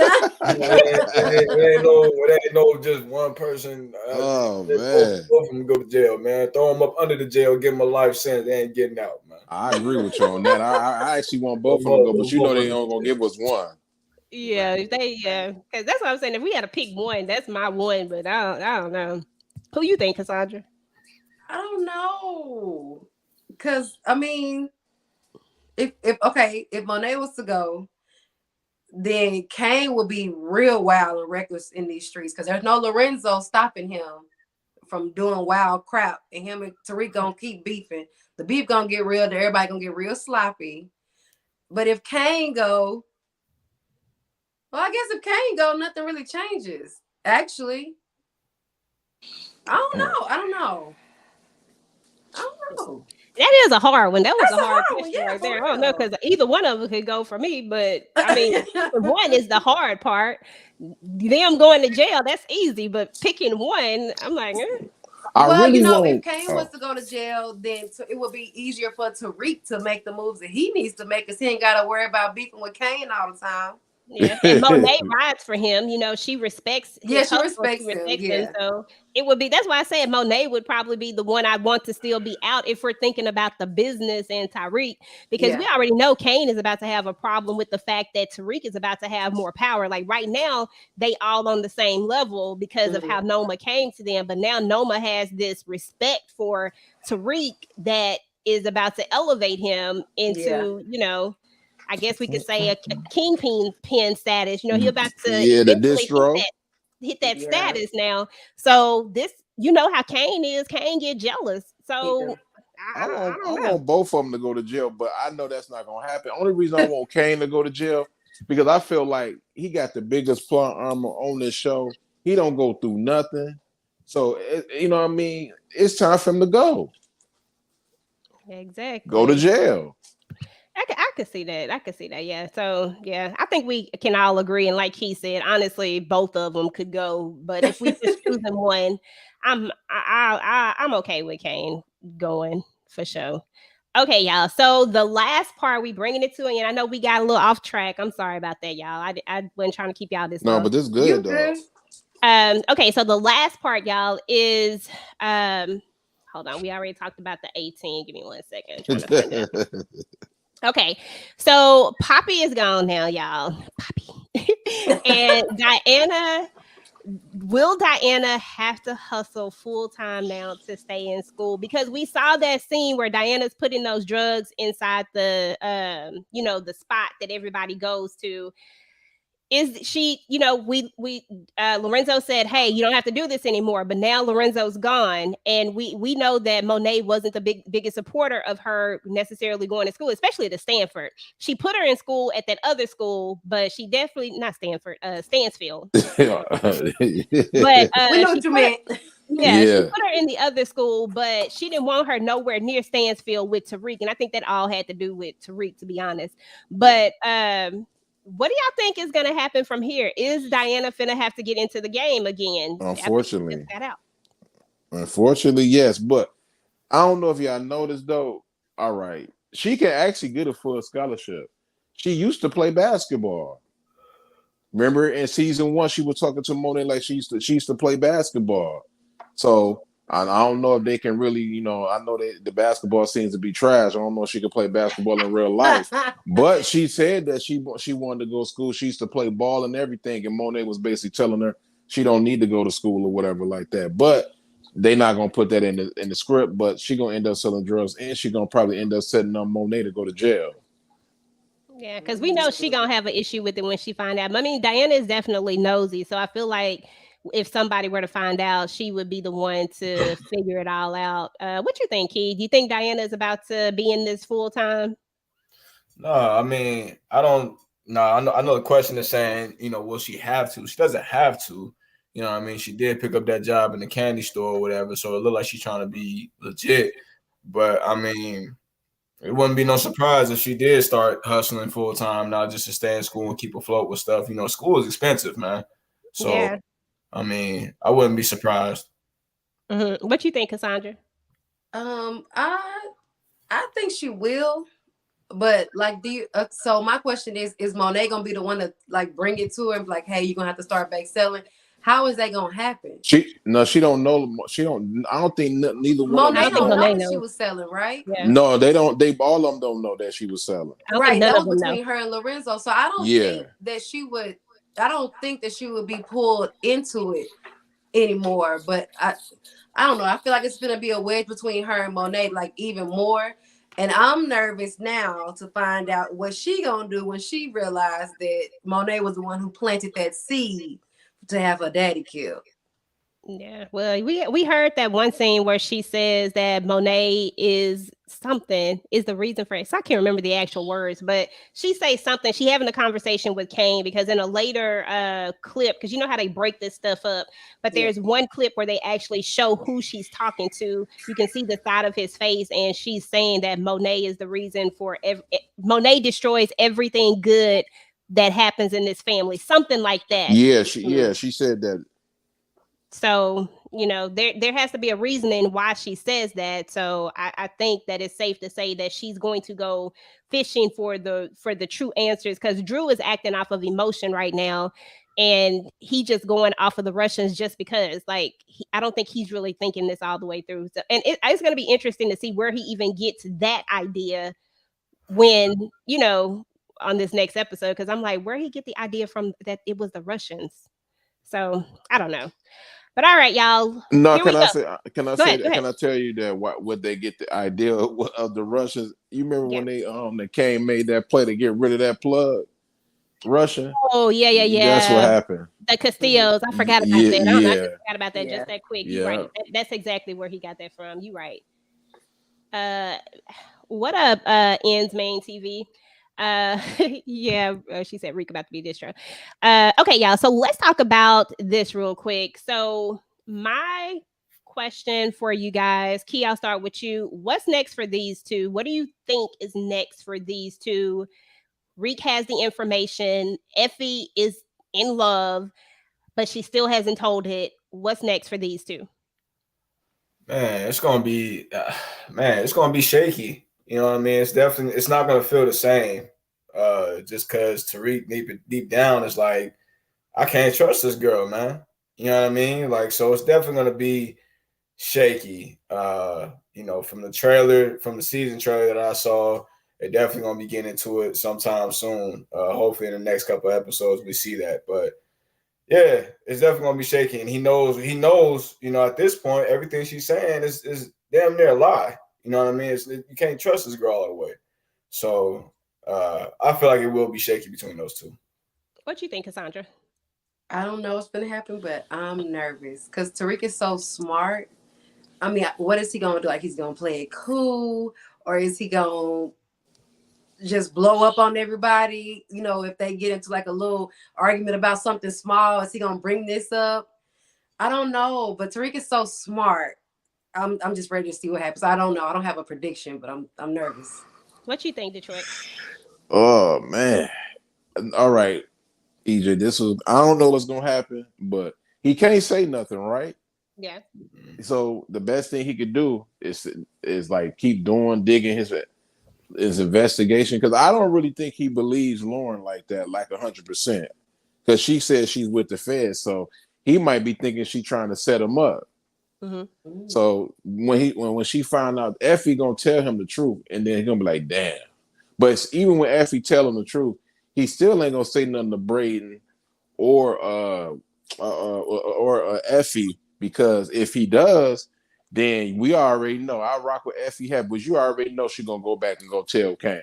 ain't no just one person. Oh, man. Both of them go to jail, man. Throw them up under the jail, give them a life sentence. They ain't getting out, man. I agree with you on that. I actually want both of them to go, but they ain't gonna give us one. Yeah, because that's what I'm saying. If we had to pick one, that's my one. But I don't know. Who you think, Cassandra? I don't know, because I mean, if Monet was to go, then Kane will be real wild and reckless in these streets because there's no Lorenzo stopping him from doing wild crap, and him and Tariq gonna keep beefing. The beef gonna get real. Everybody gonna get real sloppy. But if Kane go, well, I guess if Kane go, nothing really changes. Actually, I don't know. That is a hard one. That was That's a hard one, question yeah, right there. for I don't know real. because either one of them could go for me. But I mean, one is the hard part. Them going to jail, that's easy. But picking one, I'm like, if Kane was to go to jail, then it would be easier for Tariq to make the moves that he needs to make because he ain't got to worry about beefing with Kane all the time. Yeah, and Monet rides for him. She respects his she respects him. Yeah. So it would be. That's why I said Monet would probably be the one I want to still be out if we're thinking about the business and Tariq, because we already know Kane is about to have a problem with the fact that Tariq is about to have more power. Like right now, they all on the same level because of how Noma came to them, but now Noma has this respect for Tariq that is about to elevate him into, I guess we could say a kingpin status. He about to eventually hit that status now. So this, how Kane is. Kane get jealous. So I want both of them to go to jail, but I know that's not gonna happen. Only reason I want Kane to go to jail because I feel like he got the biggest plot armor on this show. He don't go through nothing. So you know what I mean? It's time for him to go. Exactly. Go to jail. I could see that. Yeah. So yeah, I think we can all agree. And like he said, honestly, both of them could go. But if we just choosing one, I'm okay with Kane going for sure. Okay, y'all. So the last part we bringing it to, and I know we got a little off track. I'm sorry about that, y'all. I wasn't trying to keep y'all this. No, but this is good though. Okay, so the last part, y'all, is hold on. We already talked about the 18. Give me 1 second. I'm trying to find out. Okay, so Poppy is gone now, y'all. Poppy. And will Diana have to hustle full time now to stay in school? Because we saw that scene where Diana's putting those drugs inside the the spot that everybody goes to. Is she, Lorenzo said, hey, you don't have to do this anymore. But now Lorenzo's gone. And we know that Monet wasn't the biggest supporter of her necessarily going to school, especially to Stanford. She put her in school at that other school, but she definitely not Stanford, Stansfield. But we know what you meant. Yeah, she put her in the other school, but she didn't want her nowhere near Stansfield with Tariq. And I think that all had to do with Tariq, to be honest. But what do y'all think is going to happen from here? Is Diana finna have to get into the game again? Unfortunately. Unfortunately, yes. But I don't know if y'all noticed, though. All right. she can actually get a full scholarship. She used to play basketball. Remember in season 1, she was talking to Monet like she used to play basketball. So I don't know if they can really, I know that the basketball seems to be trash. I don't know if she can play basketball in real life. But she said that she wanted to go to school. She used to play ball and everything. And Monet was basically telling her she don't need to go to school or whatever like that. But they're not gonna put that in the script. But she gonna end up selling drugs, and she gonna probably end up setting up Monet to go to jail. Yeah, because we know she gonna have an issue with it when she find out. I mean, Diana is definitely nosy, so I feel like if somebody were to find out, she would be the one to figure it all out. What you think, Key? Do you think Diana is about to be in this full time? No, I mean, I don't. No, I know the question is saying, will she have to? She doesn't have to. You know what I mean? She did pick up that job in the candy store or whatever, so it looked like she's trying to be legit. But I mean, it wouldn't be no surprise if she did start hustling full time, not just to stay in school and keep afloat with stuff. School is expensive, man. So, yeah. I mean, I wouldn't be surprised. Mm-hmm. What you think, Cassandra? I think she will, but like, so my question is Monet gonna be the one to like bring it to her and be like, hey, you're gonna have to start back selling? How is that gonna happen? She don't know. I don't think neither one. Monet don't know that she was selling, right? Yeah. No, they don't. All of them don't know that she was selling. Right, that was between her and Lorenzo. So I don't think that she would. I don't think that she would be pulled into it anymore. But I don't know. I feel like it's gonna be a wedge between her and Monet, like even more. And I'm nervous now to find out what she gonna do when she realized that Monet was the one who planted that seed to have her daddy killed. Yeah, well, we heard that one scene where she says that Monet is the reason for it. So I can't remember the actual words, but she says something. She having a conversation with Kane because in a later clip, because you know how they break this stuff up, but there's one clip where they actually show who she's talking to. You can see the side of his face, and she's saying that Monet is the reason for Monet destroys everything good that happens in this family, something like that. Yeah, she said that. So, there has to be a reasoning why she says that. So I think that it's safe to say that she's going to go fishing for the true answers, because Drew is acting off of emotion right now, and he just going off of the Russians just because. Like, I don't think he's really thinking this all the way through. So, and it's going to be interesting to see where he even gets that idea when, on this next episode, because I'm like, where he get the idea from that it was the Russians? So I don't know. But all right, y'all. No, can I tell you that what they get the idea of the Russians? You remember when they came made that play to get rid of that plug? Russia. Oh yeah. That's what happened. The Castillos. I forgot about that. I forgot about that just that quick. You're right. That's exactly where he got that from. You're right. What up, Ends Main TV? She said RICO about to be distro. Okay, y'all. So let's talk about this real quick. So my question for you guys, Key, I'll start with you. What's next for these two? What do you think is next for these two? Reek has the information. Effie is in love, but she still hasn't told it. What's next for these two? Man, it's gonna be shaky. You know what I mean? It's not gonna feel the same. Just because Tariq deep down is like, I can't trust this girl, man. You know what I mean? Like, so it's definitely gonna be shaky. From the season trailer that I saw, they're definitely gonna be getting into it sometime soon. Hopefully in the next couple of episodes we see that. But yeah, it's definitely gonna be shaky. And he knows, at this point, everything she's saying is damn near a lie. You know what I mean? You can't trust this girl all the way. So I feel like it will be shaky between those two. What do you think, Cassandra? I don't know what's going to happen, but I'm nervous because Tariq is so smart. I mean, what is he going to do? Like, he's going to play it cool, or is he going to just blow up on everybody? If they get into like a little argument about something small, is he going to bring this up? I don't know, but Tariq is so smart. I'm just ready to see what happens. I don't know. I don't have a prediction, but I'm nervous. What you think, Detroit? Oh man. All right, EJ. I don't know what's gonna happen, but he can't say nothing, right? Yeah. So the best thing he could do is like keep digging his his investigation, because I don't really think he believes Lauren like that, like 100%. Because she says she's with the feds, so he might be thinking she's trying to set him up. Mm-hmm. So when she found out, Effie gonna tell him the truth, and then he's gonna be like, damn. But even when Effie tell him the truth, he still ain't gonna say nothing to Brayden or Effie, because if he does, then we already know. I rock with Effie head, but you already know she's gonna go back and go tell Kane.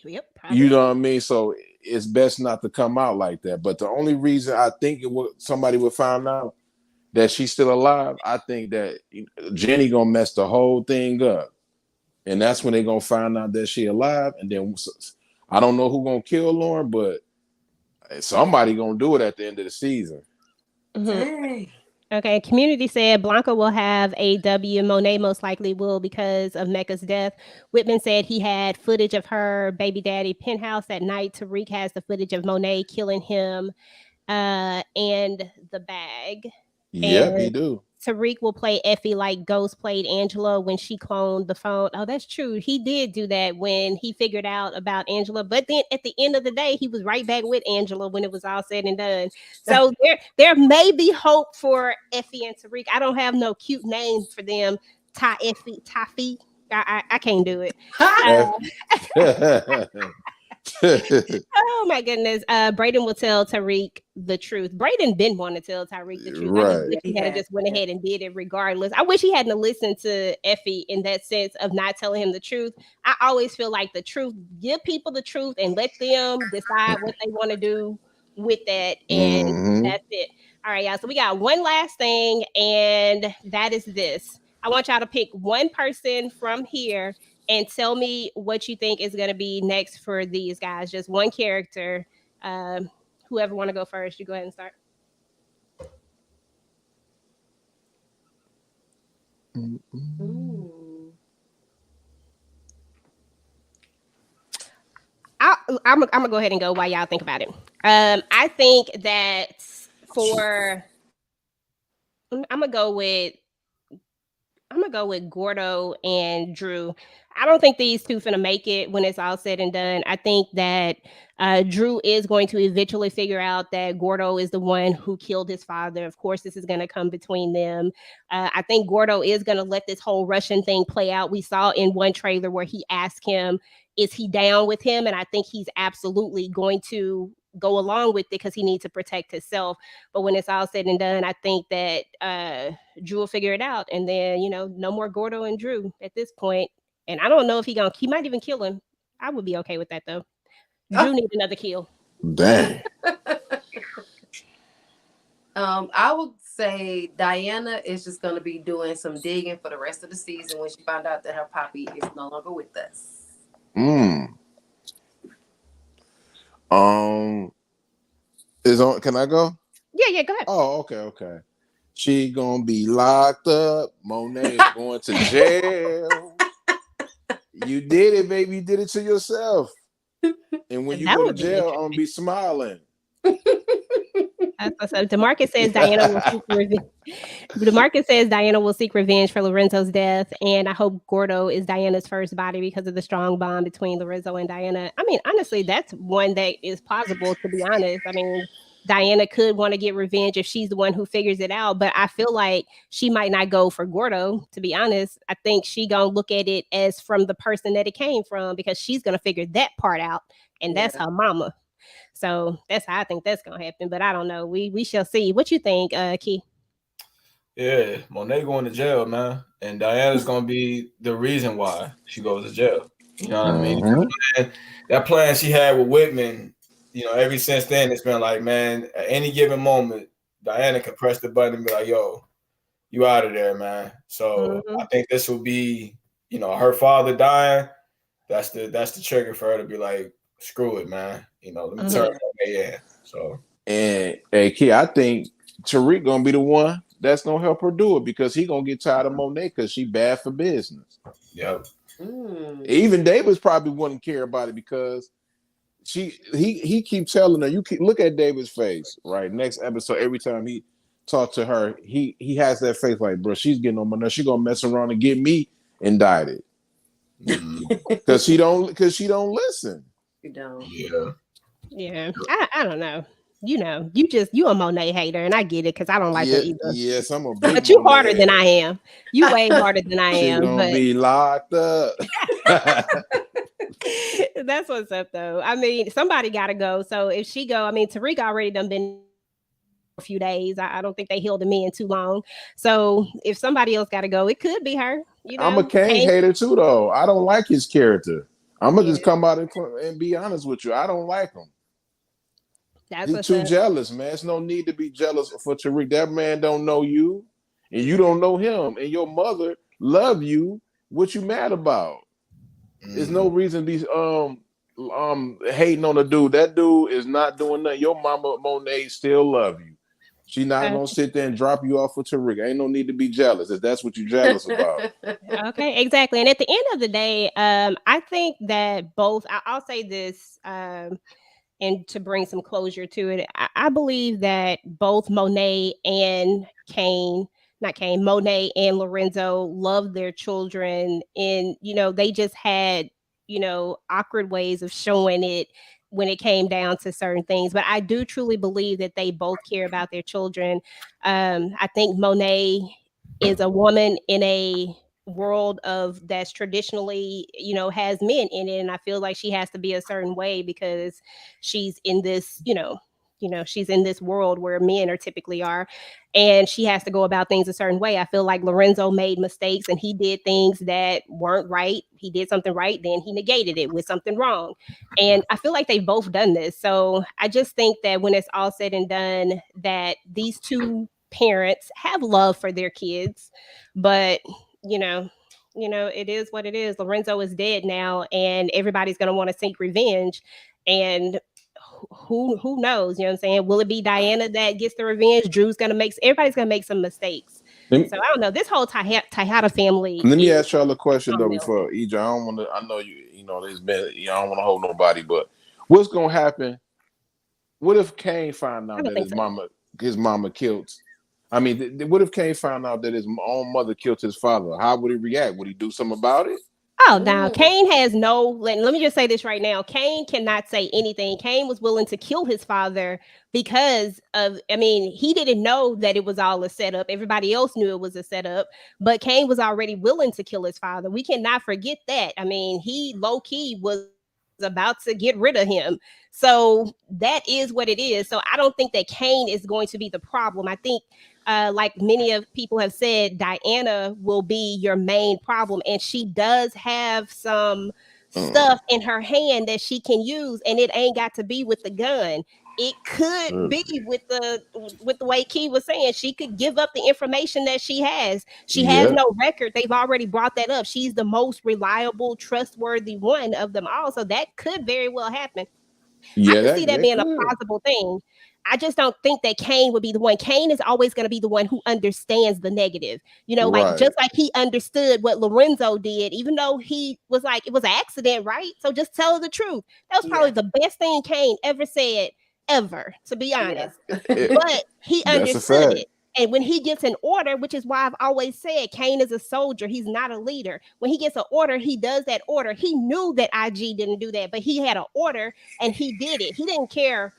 Yep. Probably. You know what I mean? So it's best not to come out like that. But the only reason I think somebody would find out that she's still alive, I think that Jenny gonna mess the whole thing up, and that's when they gonna find out that she alive. And then I don't know who gonna kill Lauren, but somebody gonna do it at the end of the season. Mm-hmm. Okay, Community said Blanca will have AW. Monet most likely will because of Mecca's death. Whitman said he had footage of her baby daddy penthouse at night. Tariq has the footage of Monet killing him and the bag. Yep, and he do. Tariq will play Effie like Ghost played Angela when she cloned the phone. Oh, that's true. He did do that when he figured out about Angela. But then at the end of the day, he was right back with Angela when it was all said and done. So there may be hope for Effie and Tariq. I don't have no cute name for them. Taffy. I can't do it. Oh my goodness. Brayden will tell Tariq the truth. Brayden been wanting to tell Tariq the truth. Right. I just wish he had just went ahead and did it regardless. I wish he hadn't listened to Effie in that sense of not telling him the truth. I always feel like the truth, give people the truth and let them decide what they want to do with that. And that's it. All right, y'all. So we got one last thing, and that is this. I want y'all to pick one person from here and tell me what you think is going to be next for these guys. Just one character. Whoever want to go first, you go ahead and start. I'm gonna go ahead and go while y'all think about it. I think that I'm gonna go with Gordo and Drew. I don't think these two finna make it when it's all said and done. I think that Drew is going to eventually figure out that Gordo is the one who killed his father. Of course, this is going to come between them. I think Gordo is going to let this whole Russian thing play out. We saw in one trailer where he asked him, is he down with him? And I think he's absolutely going to go along with it because he needs to protect himself. But when it's all said and done, I think that Drew will figure it out. And then, no more Gordo and Drew at this point. And I don't know if he might even kill him. I would be okay with that though. Drew needs another kill. Dang. I would say Diana is just going to be doing some digging for the rest of the season when she found out that her poppy is no longer with us. Can I go? Yeah, go ahead. Oh, okay. She gonna be locked up. Monet is going to jail. You did it, baby. You did it to yourself. And when you go to jail, I'm gonna be smiling. So DeMarcus says Diana will seek revenge. DeMarcus says Diana will seek revenge for Lorenzo's death, and I hope Gordo is Diana's first body because of the strong bond between Lorenzo and Diana. I mean, honestly, that's one that is plausible. To be honest, I mean, Diana could want to get revenge if she's the one who figures it out, but I feel like she might not go for Gordo. To be honest, I think she gonna look at it as from the person that it came from because she's gonna figure that part out, and that's her mama. So that's how I think that's gonna happen. But I don't know. We shall see. What you think, Key? Yeah, Monet going to jail, man, and Diana's gonna be the reason why she goes to jail. You know what I mean? That plan she had with Whitman, ever since then it's been like, man, at any given moment, Diana can press the button and be like, "Yo, you out of there, man." So I think this will be, her father dying. That's the trigger for her to be like, screw it, man. Let me turn in. So and hey, Key, I think Tariq gonna be the one that's gonna help her do it because he gonna get tired of Monet because she bad for business. Yep. Even Davis probably wouldn't care about it because he keeps telling her. Look at David's face, right? Next episode, every time he talks to her, he has that face like, bro, she's getting on my nerves. She gonna mess around and get me indicted. Because she don't listen. You don't. Yeah. I don't know. You a Monet hater, and I get it because I don't like her either. Yes, I'm a big But you Monet harder than hater. I am. You way harder than I She am. gonna be locked up. That's what's up, though. I mean, somebody got to go. So if she go, I mean, Tariq already done been a few days. I don't think they held him in too long. So if somebody else got to go, it could be her. I'm a Kane hater too, though. I don't like his character. I'm gonna just come out and be honest with you. I don't like him. He's too jealous, man. There's no need to be jealous for Tariq. That man don't know you, and you don't know him, and your mother love you. What you mad about? There's no reason to be hating on the dude. That dude is not doing nothing. Your mama Monet still love you. She not gonna sit there and drop you off for Tariq. Ain't no need to be jealous if that's what you're jealous about. Okay, exactly. And at the end of the day, I think that both. I'll say this. And to bring some closure to it, I believe that both Monet and Monet and Lorenzo loved their children, and they just had awkward ways of showing it when it came down to certain things. But I do truly believe that they both care about their children. I think Monet is a woman in a world of that's traditionally has men in it, and I feel like she has to be a certain way because she's in this she's in this world where men are typically are, and she has to go about things a certain way. I feel like Lorenzo made mistakes and he did things that weren't right. He did something right, then he negated it with something wrong, and I feel like they've both done this. So I just think that when it's all said and done, that these two parents have love for their kids, but it is what it is. Lorenzo is dead now, and everybody's going to want to seek revenge. And who knows? You know what I'm saying? Will it be Diana that gets the revenge? Drew's going to everybody's going to make some mistakes. So I don't know. This whole Tejada family. Let me ask y'all a question though before EJ. I don't want to. I know you know there's been. I don't want to hold nobody, but what's going to happen? What if Kane found out that his mama killed? I mean, what if Kane found out that his own mother killed his father? How would he react? Would he do something about it? Oh, now Kane has let me just say this right now. Kane cannot say anything. Kane was willing to kill his father because he didn't know that it was all a setup. Everybody else knew it was a setup, but Kane was already willing to kill his father. We cannot forget that. I mean, he low key was about to get rid of him. So that is what it is. So I don't think that Kane is going to be the problem. I think like many of people have said, Diana will be your main problem, and she does have some stuff in her hand that she can use, and it ain't got to be with the gun. It could be with the way Key was saying. She could give up the information that she has. She has no record. They've already brought that up. She's the most reliable, trustworthy one of them all. So that could very well happen. I can see that being a possible thing. I just don't think that Kane would be the one. Kane is always going to be the one who understands the negative. Like just like he understood what Lorenzo did, even though he was like, it was an accident, right? So just tell her the truth. That was probably the best thing Kane ever said, ever, to be honest. But he understood it. And when he gets an order, which is why I've always said Kane is a soldier, he's not a leader. When he gets an order, he does that order. He knew that IG didn't do that, but he had an order and he did it. He didn't care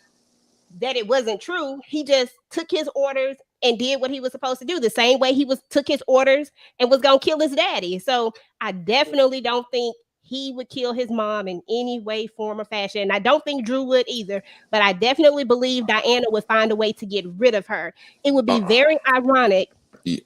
that it wasn't true. He just took his orders and did what he was supposed to do, the same way he took his orders and was gonna kill his daddy. So I definitely don't think he would kill his mom in any way, form, or fashion. And I don't think Drew would either, but I definitely believe Diana would find a way to get rid of her. It would be very ironic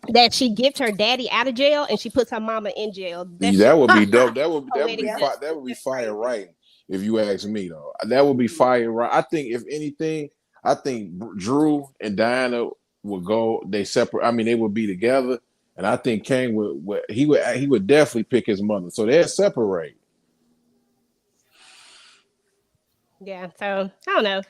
that she gets her daddy out of jail and she puts her mama in jail. That would be dope. That would be fire right. If you ask me, though, that would be fire right. I think if anything, I think Drew and Diana would go. They separate. I mean, they would be together, and I think Kane would definitely pick his mother. So they'll separate. Yeah. So I don't know.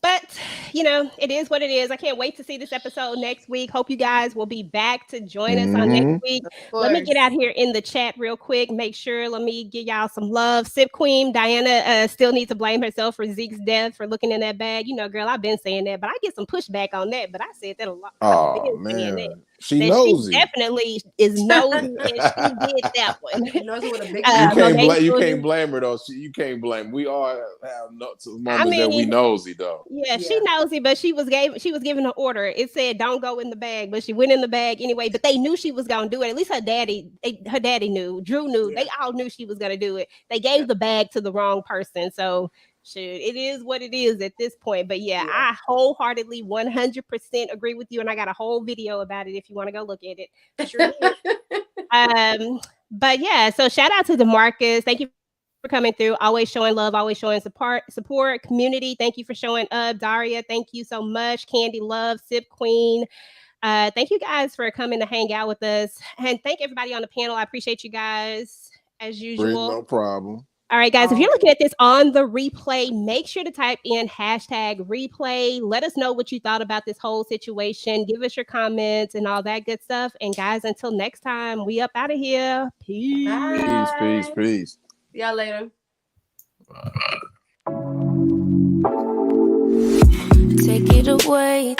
But, it is what it is. I can't wait to see this episode next week. Hope you guys will be back to join us on next week. Let me get out here in the chat real quick. Make sure, let me give y'all some love. Sip Queen, Diana still needs to blame herself for Zeke's death for looking in that bag. Girl, I've been saying that, but I get some pushback on that. But I said that a lot. Oh, man. She definitely is nosy, and she did that one. You can't blame her though. You can't blame. We all have moments that we nosy though. Yeah, she nosy, but she was given an order. It said don't go in the bag, but she went in the bag anyway. But they knew she was gonna do it. At least her daddy knew. Drew knew. Yeah. They all knew she was gonna do it. They gave the bag to the wrong person, so. It is what it is at this point. But yeah, I wholeheartedly 100% agree with you. And I got a whole video about it if you want to go look at it. Sure. But yeah, so shout out to DeMarcus. Thank you for coming through. Always showing love, always showing support. Community, thank you for showing up. Daria, thank you so much. Candy Love, Sip Queen. Thank you guys for coming to hang out with us. And thank everybody on the panel. I appreciate you guys as usual. No problem. All right, guys, if you're looking at this on the replay, make sure to type in #replay. Let us know what you thought about this whole situation. Give us your comments and all that good stuff. And guys, until next time, we up out of here. Peace. Bye. Peace. See y'all later. Take it away.